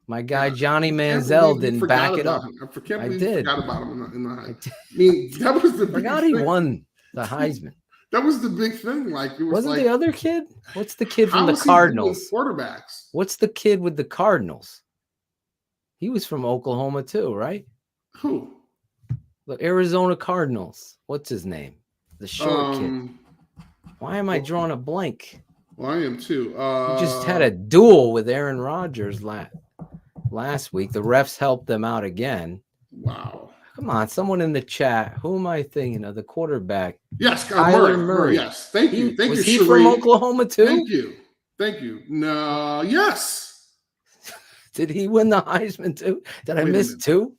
My guy Johnny Can't Manziel believe you didn't forgot back it about up. him. I can't I believe you did. forgot about him in the hype. I mean, that was the big Forgot he thing. won the Heisman. That was the big thing. Like it was Wasn't like the other kid? What's the kid from how the was he doing Cardinals? quarterbacks. What's the kid with the Cardinals? He was from Oklahoma too, right? Who? The Arizona Cardinals. What's his name? The short kid. Why am I drawing a blank? Well, I am too. He just had a duel with Aaron Rodgers last week. The refs helped them out again. Wow. Come on, someone in the chat. Who am I thinking of? The quarterback. Yes, Kyler Murray. Murray. Yes, thank you. Thank Was you, he Sheree. from Oklahoma too? Thank you. No, yes. Did he win the Heisman too? Did I miss two?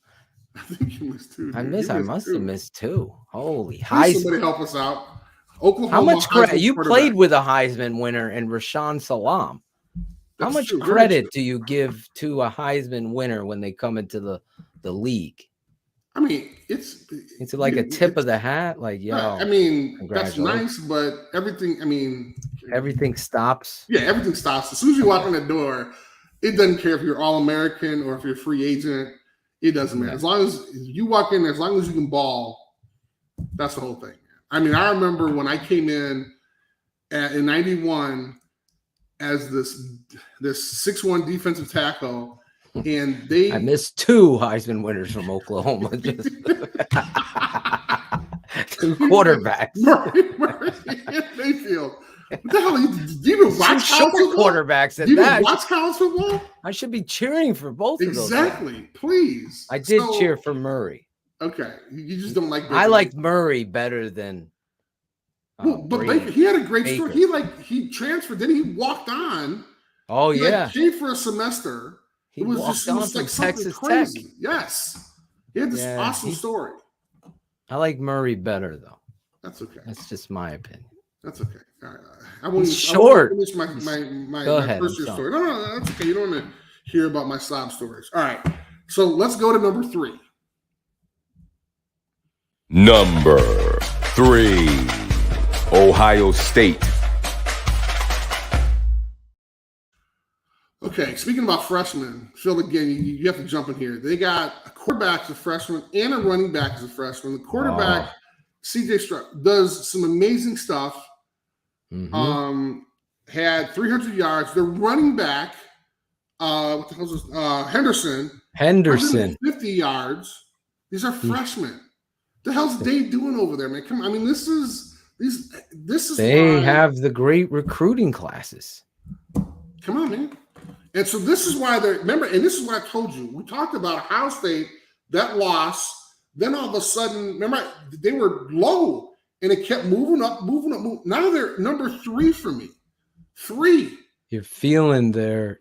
I think you missed two. I dude. must have missed two. Holy Please Heisman. somebody help us out. Oklahoma. How much credit? Heisman You quarterback. played with a Heisman winner in Rashawn Salam. How That's much true, very credit true. do you give to a Heisman winner when they come into the league? I mean, it's like a tip of the hat. Like, yo, I mean, that's congratulations. nice, but everything. I mean, Everything stops. yeah, everything stops as soon as you walk in the door. It doesn't care if you're All-American or if you're a free agent. It doesn't matter. Yeah. As long as you walk in, as long as you can ball, that's the whole thing. I mean, I remember when I came in '91 as this 6'1" defensive tackle, and I missed two Heisman winners from Oklahoma. Just two quarterbacks. Murray and Mayfield. What the hell? Do you even watch Short college football? quarterbacks at Do you even that. watch college football? I should be cheering for both of those. guys. Exactly. Please. I did cheer for Murray. Okay. You just don't like Baker. I like Murray better than. Well, but Brady. Baker, he had a great Baker. story. He transferred, then he walked on. Oh He yeah, came for a semester. he walked on from Texas Tech. Yes. He had this awesome story. I like Murray better though. That's okay. That's just my opinion. That's okay. All right. I won't short. finish my Go ahead, first year story. No, that's okay. You don't want to hear about my sob stories. All right. So let's go to number 3. Number 3, Ohio State. Okay, speaking about freshmen, Phil, again, you have to jump in here. They got a quarterback as a freshman and a running back as a freshman. The quarterback, CJ Stroud, does some amazing stuff. Mm-hmm. Had 300 yards. The running back, what the hell is this? Henderson. 50 yards. These are freshmen. The hell's Dave doing over there, man? Come on. I mean, this is They why, have the great recruiting classes. Come on, man. And so this is why they're, remember, and this is what I told you. We talked about Ohio State, that loss. Then all of a sudden, remember, they were low and it kept moving up. Now they're number 3 for me. 3. You're feeling their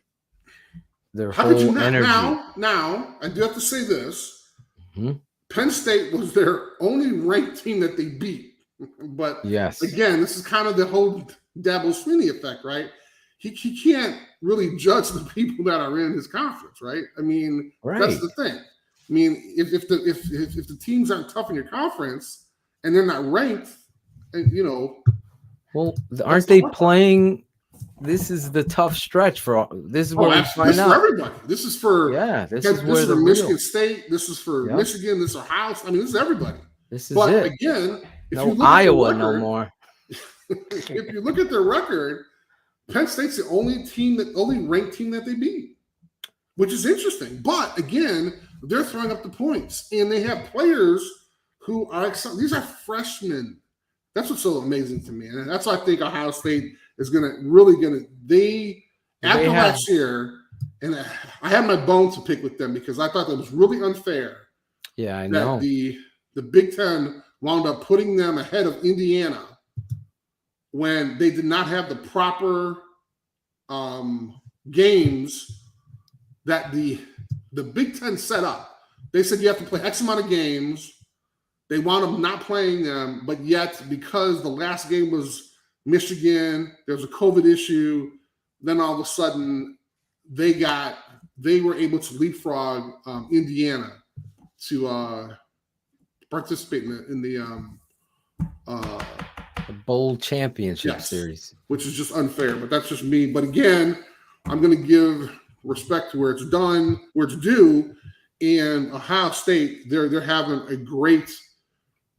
How could you whole not? energy. Now, I do have to say this. Mm-hmm. Penn State was their only ranked team that they beat. But Yes. again, this is kind of the whole Dabo Swinney effect, right? He can't really judge the people that are in his conference, right? I mean, That's the thing. I mean, if the teams aren't tough in your conference and they're not ranked, you know. Well, aren't they playing? This is the tough stretch for. This is where we find out. This is for everybody. This is for This is where the Michigan State. This is for Michigan. This is Ohio. I mean, this is everybody. This is but it. Again, if no you look Iowa at record, no more. If you look at their record, Penn State's the only ranked team that they beat, which is interesting. But again, they're throwing up the points, and they have players who are these are freshmen. That's what's so amazing to me, and that's why I think Ohio State is after last year. And I had my bones to pick with them because I thought that was really unfair. Yeah, I know. The Big Ten wound up putting them ahead of Indiana when they did not have the proper games that the Big Ten set up. They said you have to play X amount of games. They wound up not playing them, but yet because the last game was Michigan, there was a COVID issue, then all of a sudden they were able to leapfrog Indiana to participate in the bowl championship yes, series, which is just unfair. But that's just me. But again, I'm going to give respect to where it's done, where it's due. And Ohio State, they're having a great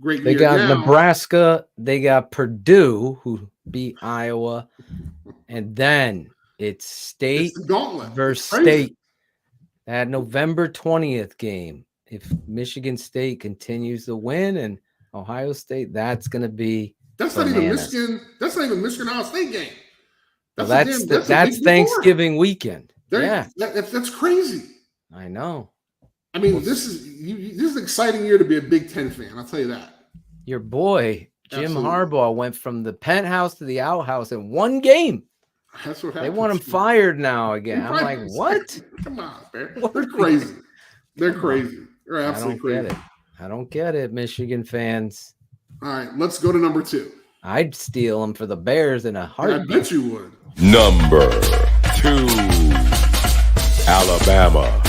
they year got now. Nebraska, they got Purdue, who beat Iowa, and then it's State the gauntlet versus State. That November 20th game. If Michigan State continues to win and Ohio State, that's going to be that's bananas. not even Michigan. That's not even Michigan Ohio State game. That's Thanksgiving weekend. Yeah, that's crazy. I know. I mean, this is an exciting year to be a Big Ten fan. I'll tell you that. Your boy Jim Absolutely. Harbaugh went from the penthouse to the outhouse in one game. That's what They happens. want him fired now again. I'm like, what? Come on, man. They're crazy. They're crazy. They're absolutely crazy. I don't get it, Michigan fans. All right, let's go to number 2. I'd steal them for the Bears in a heartbeat. I bet you would. Number 2, Alabama.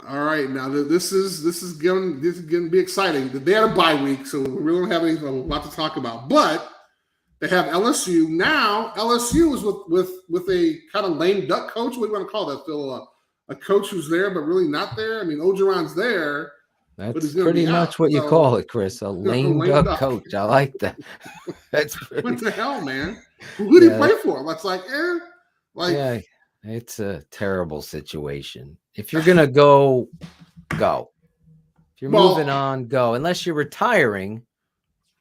All right, now this is going to be exciting. They had a bye week, so we really don't have a lot to talk about. But they have LSU now. LSU is with a kind of lame duck coach. What do you want to call that, Phil? A coach who's there but really not there. I mean, Ogeron's there. That's pretty much what you call it, Chris. A lame duck coach. I like that. That's pretty... What the hell, man? Who did he play for? That's like, yeah, it's a terrible situation. If you're gonna go. If you're moving on, go. Unless you're retiring.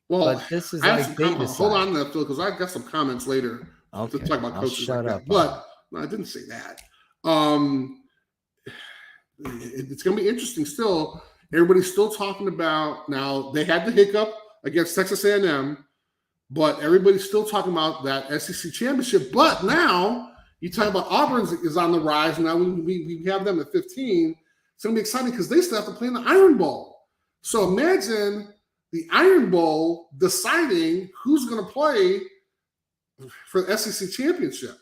Well, but this is like hold on there, Phil, because I've got some comments later to talk about coaches. Shut up. But no, I didn't say that. It's going to be interesting still. Everybody's still talking about, now they had the hiccup against Texas A&M, but everybody's still talking about that SEC championship. But now you talk about Auburn is on the rise. Now we have them at 15. It's going to be exciting because they still have to play in the Iron Bowl. So imagine the Iron Bowl deciding who's going to play for the SEC championship.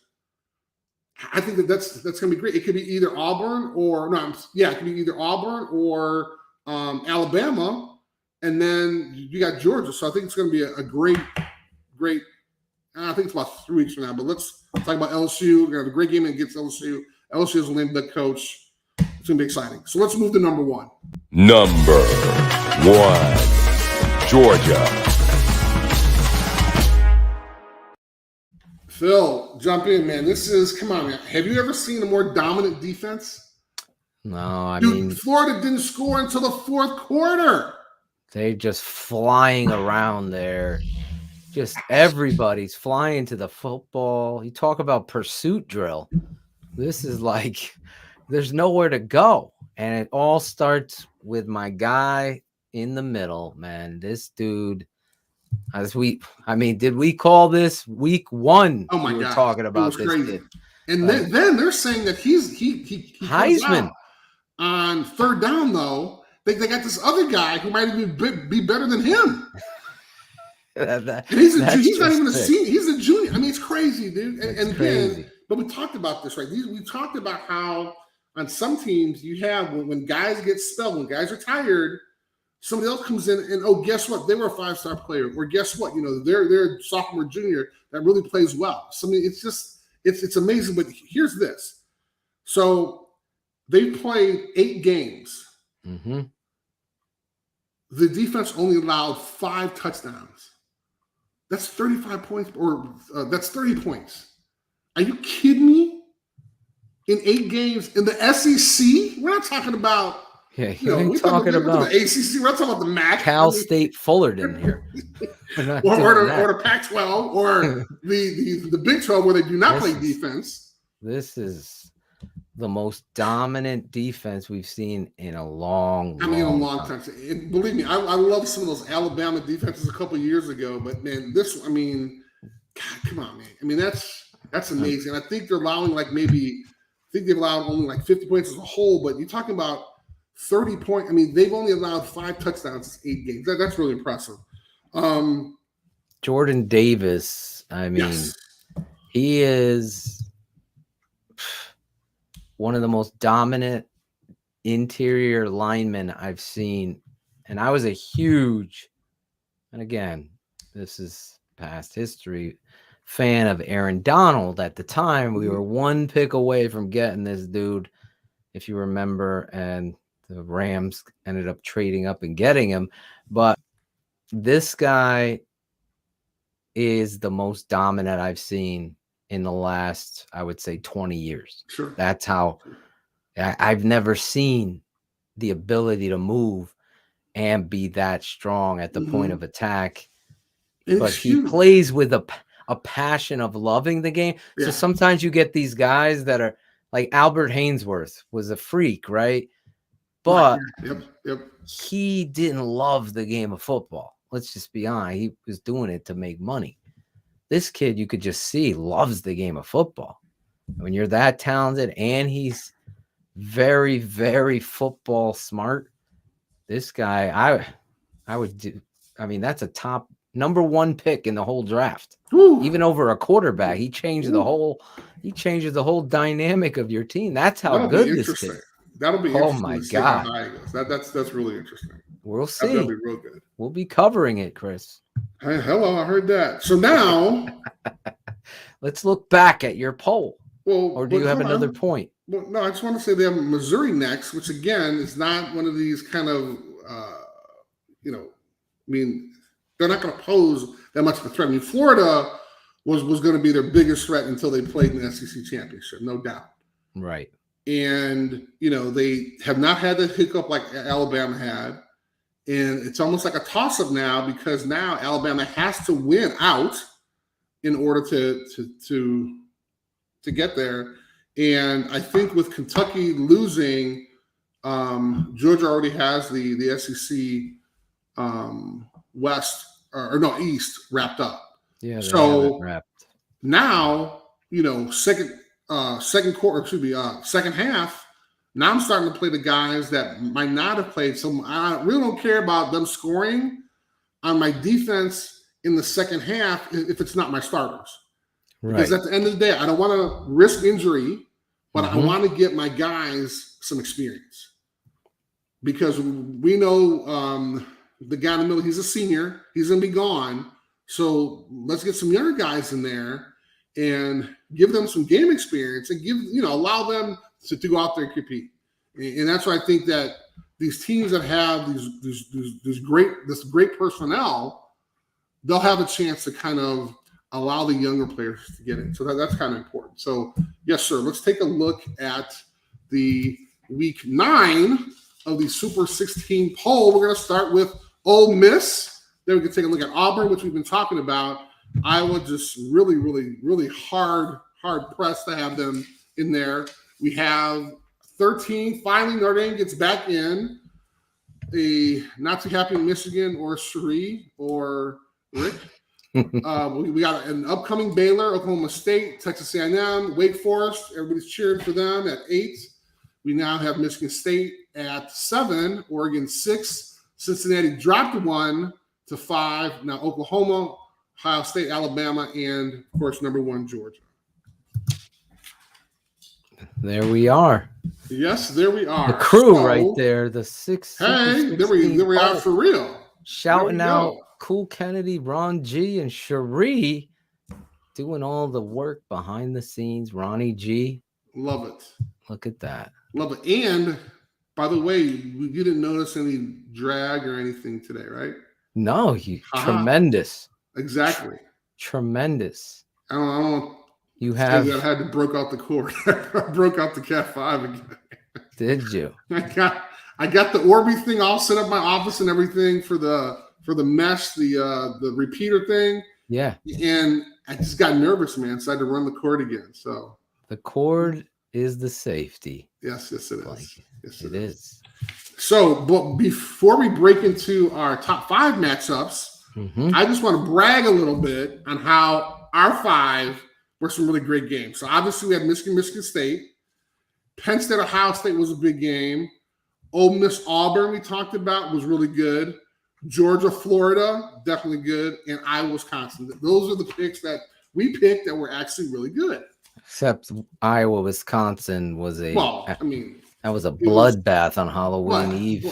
I think that's going to be great. It could be either Auburn it could be either Auburn or Alabama, and then you got Georgia. So I think it's going to be a great. I think it's about 3 weeks from now. But let's talk about LSU. We're going to have a great game against LSU. LSU is a lame duck coach. It's going to be exciting. So let's move to number 1. Number 1, Georgia. Phil, jump in, man. Come on, man. Have you ever seen a more dominant defense? No, I Dude, mean, Florida didn't score until the 4th quarter. They're just flying around there. Just everybody's flying to the football. You talk about pursuit drill. This is like there's nowhere to go. And it all starts with my guy in the middle, man. This dude. Did we call this week 1? Oh my God! We were talking about this crazy. kid. And then they're saying that he Heisman on 3rd down. Though they got this other guy who might even be better than him. He's not even a senior. He's a junior. I mean, it's crazy, dude. And crazy. But we talked about this, right? We talked about how on some teams you have when guys get spelled, when guys are tired. Somebody else comes in and, guess what? They were a 5-star player. Or guess what? They're a sophomore, junior that really plays well. So, I mean, it's just, it's amazing. But here's this. So they played 8 games. Mm-hmm. The defense only allowed 5 touchdowns. That's 35 points, or that's 30 points. Are you kidding me? In 8 games in the SEC? We're not talking about. Yeah, we're talking about the ACC. We're not talking about the MAC. Cal State Fullerton here, or the Pac-12, or the Big 12, where they do not play defense. This is the most dominant defense we've seen in a long time. And believe me, I love some of those Alabama defenses a couple of years ago, but man, God, come on, man. I mean, that's amazing. I think they're allowing they've allowed only 50 points as a whole, but you're talking about 30 points. I mean, they've only allowed 5 touchdowns in 8 games. That's really impressive. Jordan Davis, he is one of the most dominant interior linemen I've seen, and I was a huge, and again, this is past history, fan of Aaron Donald at the time. We were one pick away from getting this dude, if you remember, and the Rams ended up trading up and getting him. But this guy is the most dominant I've seen in the last, I would say, 20 years. Sure. That's how I've never seen the ability to move and be that strong at the point of attack. But he plays with a passion of loving the game. Yeah. So sometimes you get these guys that are like Albert Hainsworth was a freak, right? But he didn't love the game of football. Let's just be honest. He was doing it to make money. This kid, you could just see, loves the game of football. When you're that talented and he's very, very football smart, this guy, I would do. I mean, that's a top number 1 pick in the whole draft. Woo. Even over a quarterback, he changes the whole dynamic of your team. That's how good this kid is. That'll be oh interesting. My to see God, how high it goes. That's really interesting. We'll see. That'll be real good. We'll be covering it, Chris. Hey, hello, I heard that. So now, let's look back at your poll. Well, or do you have another point? Well, no, I just want to say they have Missouri next, which again is not one of these kind of, I mean, they're not going to pose that much of a threat. I mean, Florida was going to be their biggest threat until they played in the SEC championship, no doubt. Right. And, they have not had the hiccup like Alabama had. And it's almost like a toss-up now because now Alabama has to win out in order to get there. And I think with Kentucky losing, Georgia already has the SEC West East wrapped up. Yeah. So wrapped. now, second half. Now I'm starting to play the guys that might not have played. So I really don't care about them scoring on my defense in the second half if it's not my starters. Right. Because at the end of the day, I don't want to risk injury, but I want to get my guys some experience. Because we know the guy in the middle, he's a senior. He's going to be gone. So let's get some younger guys in there and give them some game experience and allow them to go out there and compete. And that's why I think that these teams that have this great personnel, they'll have a chance to kind of allow the younger players to get in. So that's kind of important. So yes, sir. Let's take a look at the week 9 of the Super 16 poll. We're going to start with Ole Miss. Then we can take a look at Auburn, which we've been talking about. Iowa just really, really, really hard pressed to have them in there. We have 13. Finally, Notre Dame gets back in. A not too happy Michigan or Cherie or Rick. We got an upcoming Baylor, Oklahoma State, Texas A&M, Wake Forest. Everybody's cheering for them at 8. We now have Michigan State at 7, Oregon 6, Cincinnati dropped 1 to 5. Now Oklahoma, Ohio State, Alabama, and of course number 1 Georgia. There we are. Yes, there we are. The crew right there. The 6. Hey, there we are for real. Shouting out Cool Kennedy, Ron G, and Cherie doing all the work behind the scenes. Ronnie G. Love it. Look at that. Love it. And by the way, you didn't notice any drag or anything today, right? No, tremendous. Exactly. Tremendous. I don't you have. I had to broke out the cord. I broke out the Cat 5 again. Did you? I got the Orby thing all set up in my office and everything for the mesh, the repeater thing. Yeah. And I just got nervous, man. So I had to run the cord again. So the cord is the safety. Yes, it is. Yes, it is. So, but before we break into our top 5 matchups, I just want to brag a little bit on how our 5 were some really great games. So obviously we had Michigan State. Penn State, Ohio State was a big game. Ole Miss, Auburn, we talked about, was really good. Georgia, Florida, definitely good. And Iowa, Wisconsin. Those are the picks that we picked that were actually really good. Except Iowa, Wisconsin was a. Well, I mean, That was a It was- bloodbath on Halloween Eve.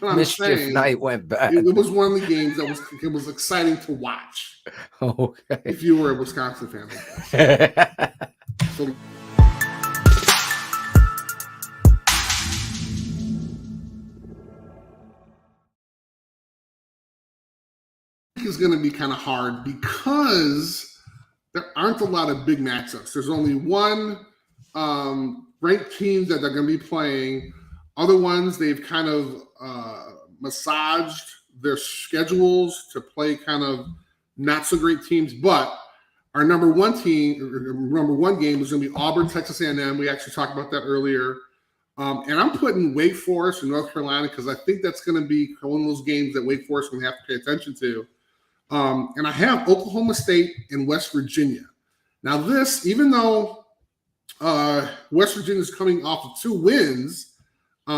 but I'm Mischief saying, night went bad. it was one of the games that was exciting to watch Okay. if you were a Wisconsin fan. So is going to be kind of hard because there aren't a lot of big matchups. There's only one ranked team that they're going to be playing. Other ones, they've kind of massaged their schedules to play kind of not so great teams. But our number one game is going to be Auburn, Texas A&M. We actually talked about that earlier. And I'm putting Wake Forest and North Carolina because I think that's going to be one of those games that Wake Forest is going to have to pay attention to. And I have Oklahoma State and West Virginia. Now, this, even though West Virginia is coming off of 2 wins, they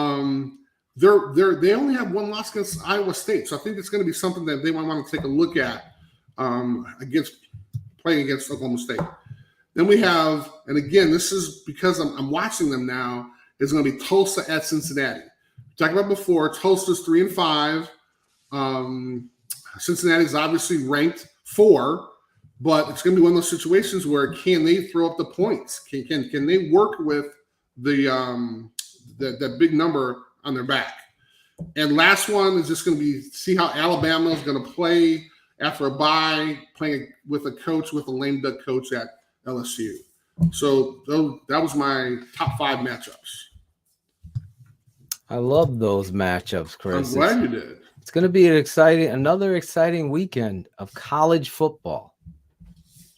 only have 1 loss against Iowa State. So I think it's going to be something that they might want to take a look at playing against Oklahoma State. Then we have, and again, this is because I'm watching them now, is going to be Tulsa at Cincinnati. We talked about before, Tulsa's 3-5. Cincinnati is obviously ranked 4, but it's going to be one of those situations where can they throw up the points? Can they work with that big number on their back? And last one is just going to be see how Alabama is going to play after a bye, playing with a coach with a lame duck coach at LSU. So that was my top 5 matchups. I love those matchups, Chris. I'm glad you did. It's going to be another exciting weekend of college football.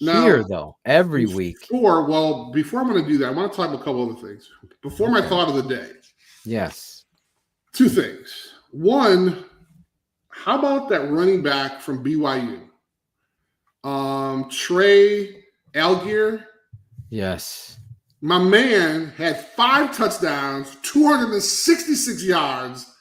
Now, Here, though, every week. Before I'm going to do that, I want to talk about a couple other things. Before my thought of the day. Yes. 2 things. One, how about that running back from BYU? Trey Algier. Yes. My man had 5 touchdowns, 266 yards.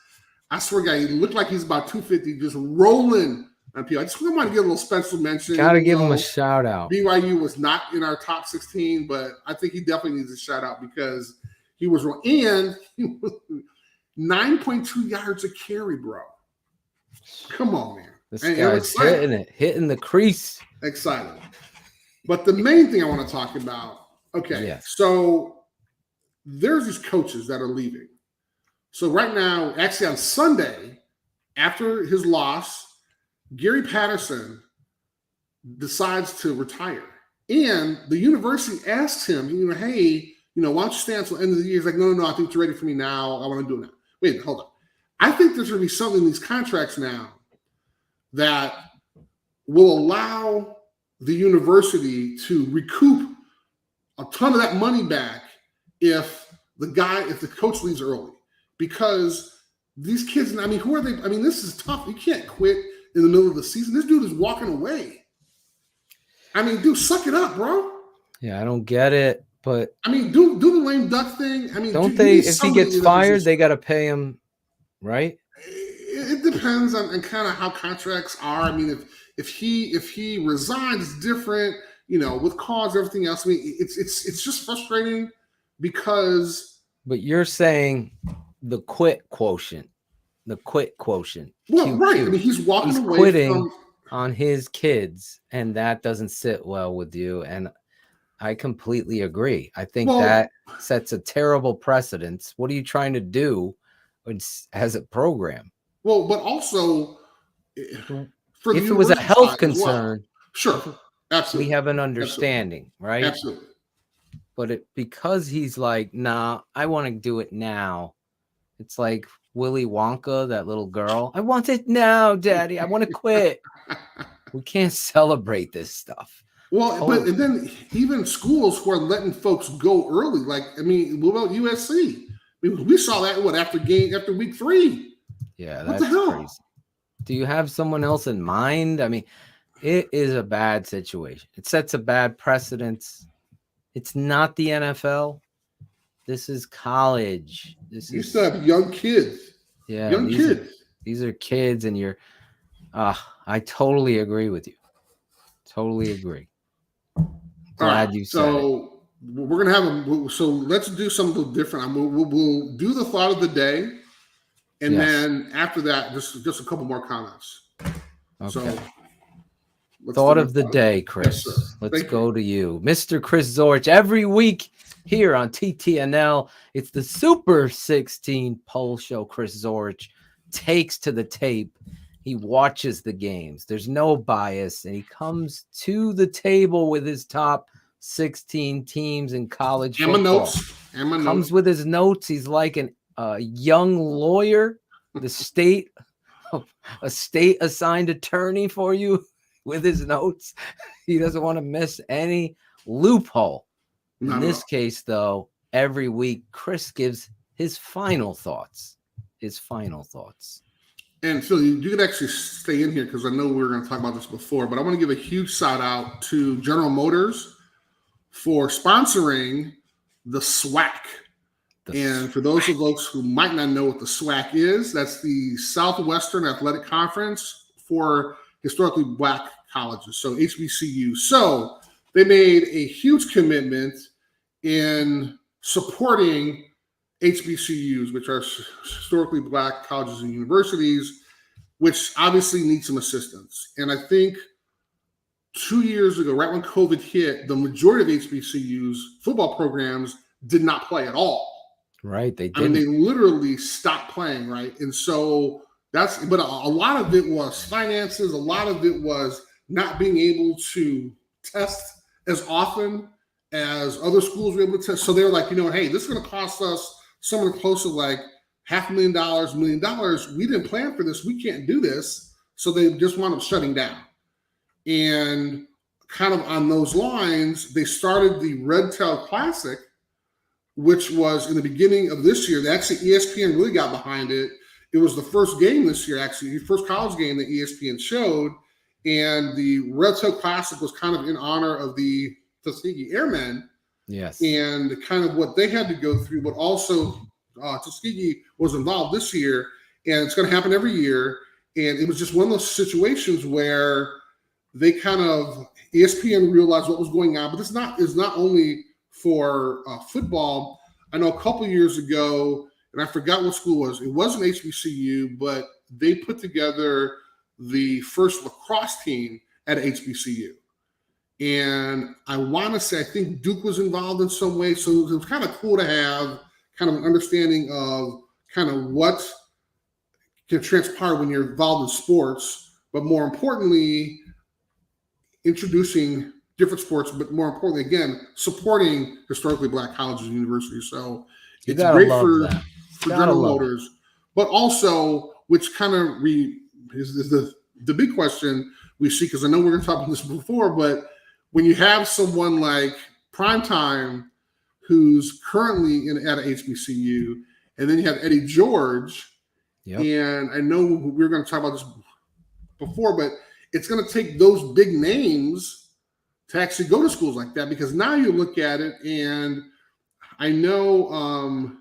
I swear, guy, he looked like he's about 250, just rolling on people. I just want to give a little special mention. Got to give him a shout out. BYU was not in our top 16, but I think he definitely needs a shout out because he was wrong. And he was 9.2 yards a carry, bro. Come on, man. This guy's hitting the crease. Excited. But the main thing I want to talk about, so there's these coaches that are leaving. So right now, actually on Sunday, after his loss, Gary Patterson decides to retire. And the university asks him, hey, why don't you stay until the end of the year? He's like, no, I think you're ready for me now. I want to do it now. Wait, hold on. I think there's going to be something in these contracts now that will allow the university to recoup a ton of that money back if the coach leaves early. Because these kids, who are they? This is tough. You can't quit in the middle of the season. This dude is walking away. Dude, suck it up, bro. Yeah, I don't get it, but do the lame duck thing. Don't they? If he gets fired, they got to pay him, right? It depends on kind of how contracts are. If he resigns, it's different. With cause, everything else. It's just frustrating because. But you're saying the quit quotient. Well, QQ. Right. He's walking away quitting on his kids, and that doesn't sit well with you. And I completely agree. I think that sets a terrible precedence. What are you trying to do as a program? Well, but also, if it was a health concern, sure, absolutely, we have an understanding, right? Absolutely. But because he's like, nah, I want to do it now. It's like Willy Wonka, that little girl. I want it now, Daddy. I want to quit. We can't celebrate this stuff. Well, and then even schools who are letting folks go early, what about USC? We saw that after week 3. Yeah, what the hell? Crazy. Do you have someone else in mind? It is a bad situation. It sets a bad precedence. It's not the NFL. This is college. You still have young kids. Yeah, young kids. These are kids, and I totally agree with you. Totally agree. Glad you said it. we're gonna have so let's do something different. We'll do the thought of the day, and then after that, just a couple more comments. Okay. So, thought of the day, Chris. Yes, let's go to you, Mr. Chris Zorich. Every week here on TTNL, it's the Super 16 poll show. Chris Zorich takes to the tape. He watches the games. There's no bias, and he comes to the table with his top 16 teams in college football. Comes with his notes. He's like a young lawyer, a state assigned attorney for you with his notes. He doesn't want to miss any loophole. In this case, though, every week Chris gives his final thoughts. And Phil, you can actually stay in here because I know we were going to talk about this before, but I want to give a huge shout out to General Motors for sponsoring the SWAC. And for those of us who might not know what the SWAC is, that's the Southwestern Athletic Conference for historically Black colleges, so HBCU. So they made a huge commitment in supporting HBCUs, which are historically Black colleges and universities, which obviously need some assistance. And I think 2 years ago, right when COVID hit, the majority of HBCUs football programs did not play at all. Right, they didn't. I mean, they literally stopped playing, right? And so but a lot of it was finances. A lot of it was not being able to test as often as other schools were able to test. So they were like, hey, this is going to cost us somewhere close to like $500,000, $1 million. We didn't plan for this. We can't do this. So they just wound up shutting down. And kind of on those lines, they started the Red Tail Classic, which was in the beginning of this year. Actually, ESPN really got behind it. It was the first game this year, actually, the first college game that ESPN showed. And the Red Tail Classic was kind of in honor of the Tuskegee Airmen. Yes. And kind of what they had to go through, but also Tuskegee was involved this year. And it's going to happen every year. And it was just one of those situations where they kind of, ESPN realized what was going on. But this is not only for football. I know a couple years ago, and I forgot what school it was. It wasn't HBCU, but they put together the first lacrosse team at HBCU. And I want to say, I think Duke was involved in some way. So it was kind of cool to have kind of an understanding of kind of what can transpire when you're involved in sports, but more importantly, introducing different sports, but more importantly, again, supporting historically Black colleges and universities. So it's great for General Motors, but also, which kind of is the big question we see, because I know we're going to talk about this before, but when you have someone like Primetime, who's currently at a HBCU, and then you have Eddie George, and I know we were going to talk about this before, but it's going to take those big names to actually go to schools like that, because now you look at it, and I know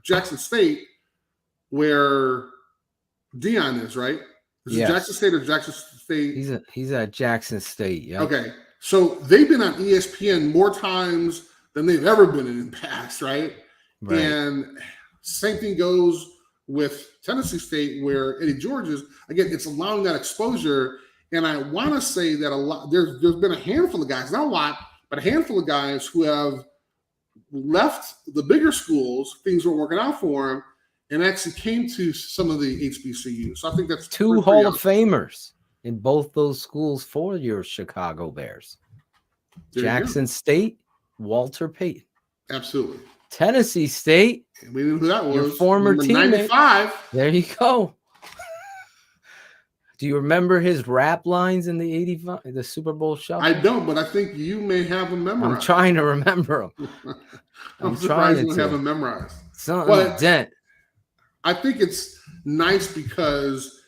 Jackson State, where Dion is, right? Is it Jackson State or Jackson State? He's at Jackson State. Yeah. Okay, so they've been on ESPN more times than they've ever been in the past, right? And same thing goes with Tennessee State, where Eddie George is. Again, it's allowing that exposure. And I want to say that there's been a handful of guys, not a lot, but a handful of guys who have left the bigger schools, things weren't working out for them, and actually came to some of the HBCUs. So I think that's two Hall of Famers in both those schools for your Chicago Bears. Jackson State, Walter Payton. Absolutely. Tennessee State. We knew who that was. Your former teammate. 95. There you go. Do you remember his rap lines in the 85, the Super Bowl Shuffle? I don't, but I think you may have them memorized. I'm trying to remember them. I'm surprised you have them memorized. Dent. I think it's nice because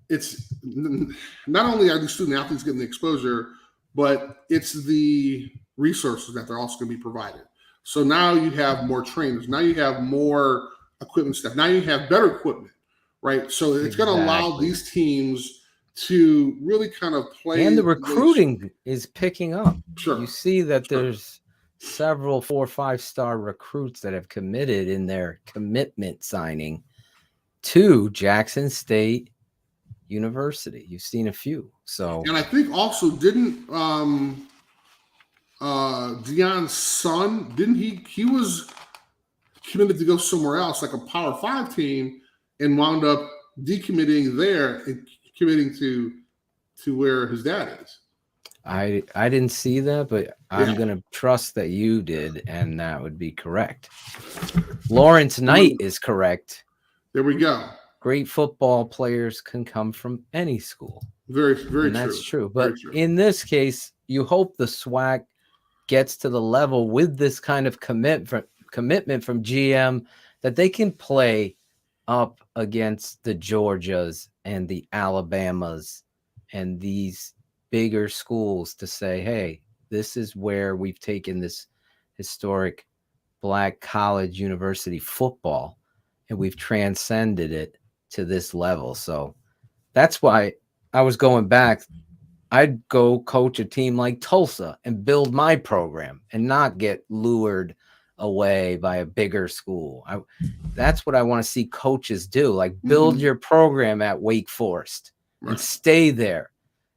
it's not only are these student athletes getting the exposure, but it's the resources that they're also going to be provided. So now you have more trainers. Now you have more equipment stuff. Now you have better equipment. Right. So it's going to allow these teams to really kind of play. And the recruiting is picking up. Sure. You see that Sure. there's several 4 or 5-star recruits that have committed in their commitment signing to Jackson State University. You've seen a few. So, And I think also didn't Deion's son, didn't he was committed to go somewhere else, like a Power 5 team, and wound up decommitting there and committing to where his dad is. I didn't see that, but I'm going to trust that you did, and that would be correct. Lawrence Knight is correct. There we go. Great football players can come from any school. Very, very And true. that's true. But true. in this case, you hope the SWAC gets to the level with this kind of commitment from GM that they can play up against the Georgias and the Alabamas and these bigger schools to say, hey, this is where we've taken this historic Black college university football and we've transcended it to this level. So that's why I was going back. I'd go coach a team like Tulsa and build my program and not get lured away by a bigger school. That's what I want to see coaches do. Like build your program at Wake Forest and stay there.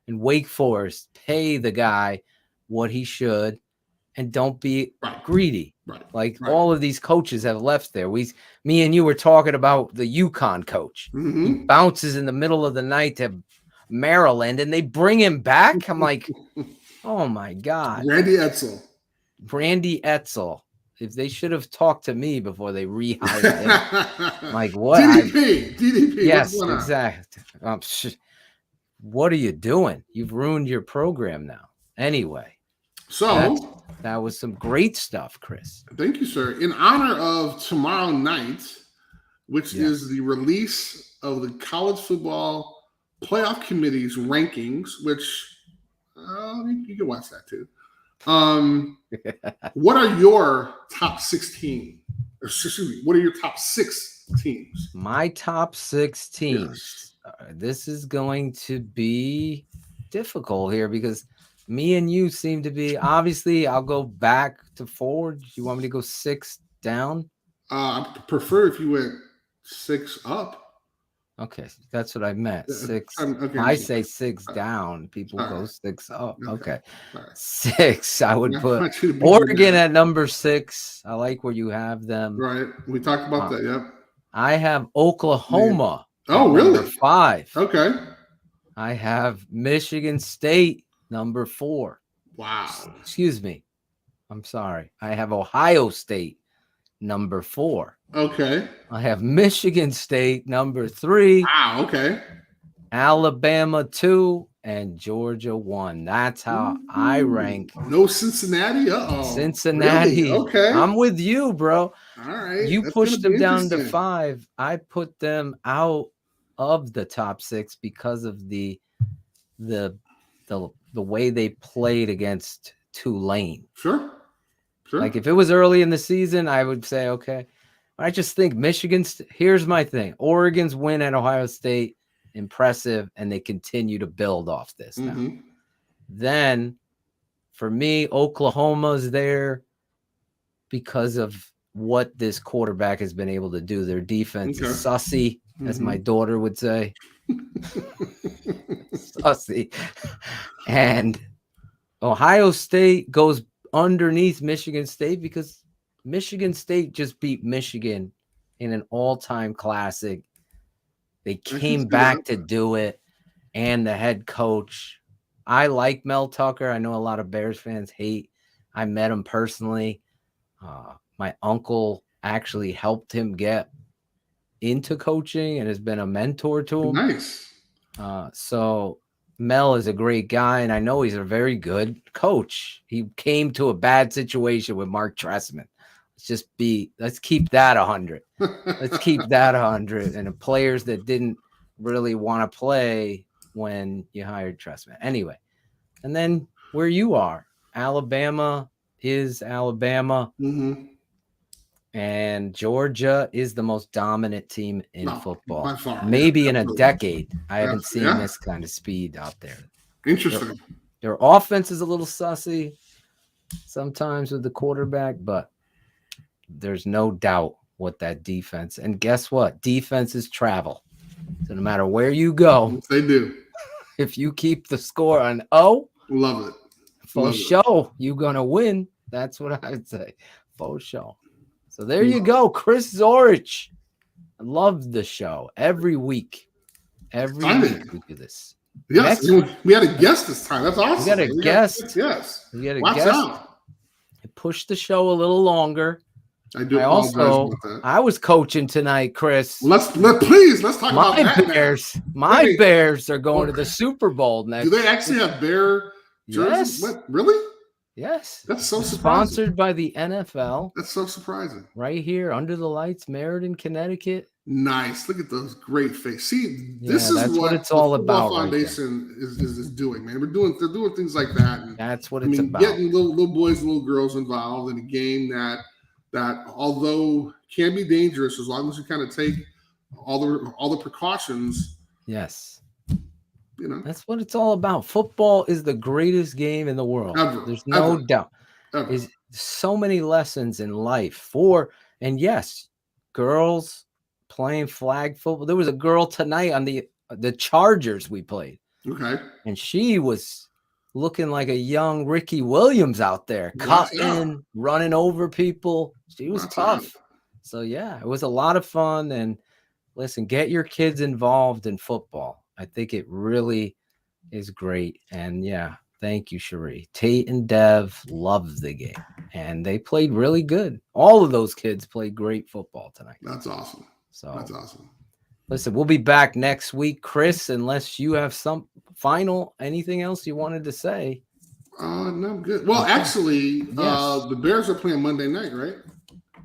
And Wake Forest, pay the guy what he should and don't be greedy. All of these coaches have left there. Me and you were talking about the UConn coach. He bounces in the middle of the night to Maryland and they bring him back. I'm like, oh my God. Randy Edsall. If they should have talked to me before they rehired him. Like what? DDP. Yes, exactly. What are you doing? You've ruined your program now. Anyway. So that was some great stuff, Chris. Thank you, sir. In honor of tomorrow night, which is the release of the college football playoff committee's rankings, which you can watch that too. What are your top 16? Excuse me. What are your top 6 teams? My top 6 teams. Yes. This is going to be difficult here because me and you seem to be, obviously, I'll go back to forward. You want me to go 6 down? I prefer if you went 6 up. Okay, that's what I meant. 6. Okay, I say 6 down. People go 6 up. Okay. Right. 6. I would put Oregon at number 6. I like where you have them. Right. We talked about that. Yep. I have Oklahoma. Oh, really? Number 5. Okay. I have Michigan State number 4. Wow. Excuse me. I'm sorry. I have Ohio State number 4. Okay. I have Michigan State number 3. Wow. Okay. Alabama 2 and Georgia 1. That's how I rank. No Cincinnati. Cincinnati. Really? Okay. I'm with you, bro. All right. You pushed them down to 5. I put them out of the top 6 because of the way they played against Tulane. Sure. Like if it was early in the season, I would say, okay. I just think here's my thing. Oregon's win at Ohio State, impressive, and they continue to build off this now. Then for me, Oklahoma's there because of what this quarterback has been able to do. Their defense is sussy, as my daughter would say. Sussy. And Ohio State goes underneath Michigan State because Michigan State just beat Michigan in an all-time classic. They came back to do it, and the head coach. I like Mel Tucker. I know a lot of Bears fans hate. I met him personally. My uncle actually helped him get into coaching and has been a mentor to him. Nice. So Mel is a great guy, and I know he's a very good coach. He came to a bad situation with Mark Trestman. Let's keep that 100. Let's keep that 100. And the players that didn't really want to play when you hired Trestman. Anyway, and then where you are, Alabama is Alabama. And Georgia is the most dominant team in No, football. by far. Maybe in a Absolutely. decade. I haven't seen Yeah. this kind of speed out there. Interesting. Their offense is a little sussy sometimes with the quarterback, but there's no doubt what that defense. And guess what? Defense is travel. So no matter where you go, Yes, they do. if you keep the score on O, Love it. for Love it. show, you're going to win. That's what I would say. For show. So there you go. Chris Zorich. I love the show every week. Every week we do this. Yes, we had a guest this time. That's awesome. We got a guest. Yes. We got a Watch guest. out. It pushed the show a little longer. I do I apologize also, about that. I was coaching tonight, Chris. Please let's talk about My that. Bears. Now. My Wait. Bears are going to the Super Bowl next. Do they actually have Bear jerseys? Yes. What? Really? Yes. That's so surprising. Sponsored by the NFL. That's so surprising. Right here under the lights, Meriden, Connecticut. Nice. Look at those great faces. See, Yeah, this is that's what it's the all Football about right Foundation is doing, man. They're doing things like that. And, That's what it's about. Getting little boys and little girls involved in a game that although can be dangerous as long as you kind of take all the precautions. Yes. You know, That's what it's all about. Football is the greatest game in the world. There's no doubt. There's so many lessons in life and yes, girls playing flag football. There was a girl tonight on the Chargers we played. Okay. And she was looking like a young Ricky Williams out there, cutting, running over people. She was tough. So yeah, it was a lot of fun. And listen, get your kids involved in football. I think it really is great. And yeah, thank you, Cherie. Tate and Dev loved the game, and they played really good. All of those kids played great football tonight. That's awesome. So that's awesome. Listen, we'll be back next week, Chris, unless you have some anything else you wanted to say. No, I'm good. Well, actually, the Bears are playing Monday night, right?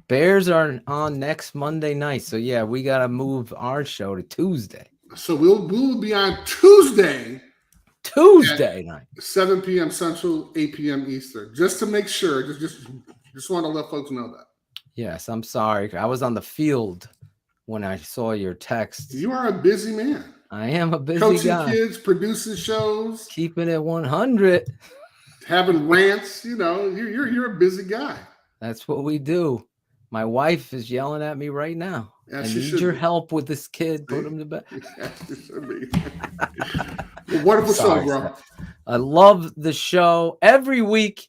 Bears are on next Monday night. So yeah, we got to move our show to Tuesday. So we'll be on Tuesday night, 7 p.m. Central, 8 p.m. Eastern, just to make sure. Just want to let folks know that. Yes, I'm sorry. I was on the field when I saw your text. You are a busy man. I am a busy Coaching guy. Kids, producing shows, keeping it 100, having rants. You know, you're a busy guy. That's what we do. My wife is yelling at me right now. Yeah, I need your help with this kid. Put him to bed. Well, wonderful show, bro. I love the show. Every week,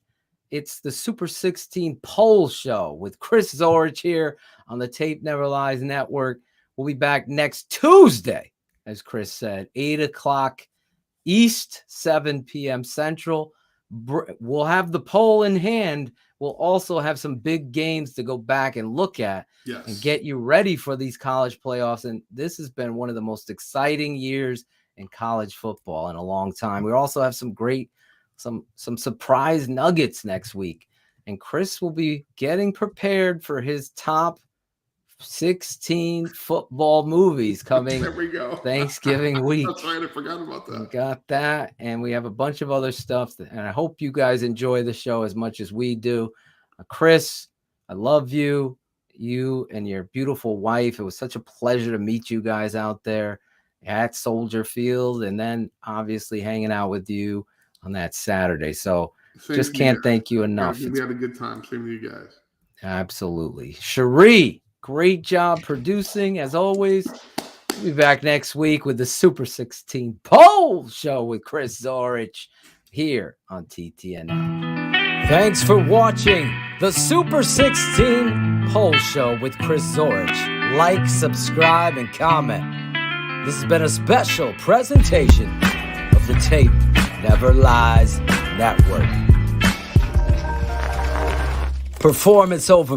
it's the Super 16 poll show with Chris Zorich here on the Tape Never Lies Network. We'll be back next Tuesday, as Chris said, 8 o'clock East, 7 p.m. Central. We'll have the poll in hand. We'll also have some big games to go back and look at and get you ready for these college playoffs. And this has been one of the most exciting years in college football in a long time. We also have some surprise nuggets next week. And Chris will be getting prepared for his top 16 football movies coming there we go. Thanksgiving week. That's right. I forgot about that. We got that. And we have a bunch of other stuff. And I hope you guys enjoy the show as much as we do. Chris, I love you. You and your beautiful wife. It was such a pleasure to meet you guys out there at Soldier Field. And then obviously hanging out with you on that Saturday. So just can't thank you enough. We had a good time. Same with you guys. Absolutely. Cherie, great job producing as always. We'll be back next week with the Super 16 poll show with Chris Zorich here on TTNL. Thanks for watching the Super 16 poll show with Chris Zorich. Like, subscribe, and comment. This has been a special presentation of the Tape Never Lies Network. Performance over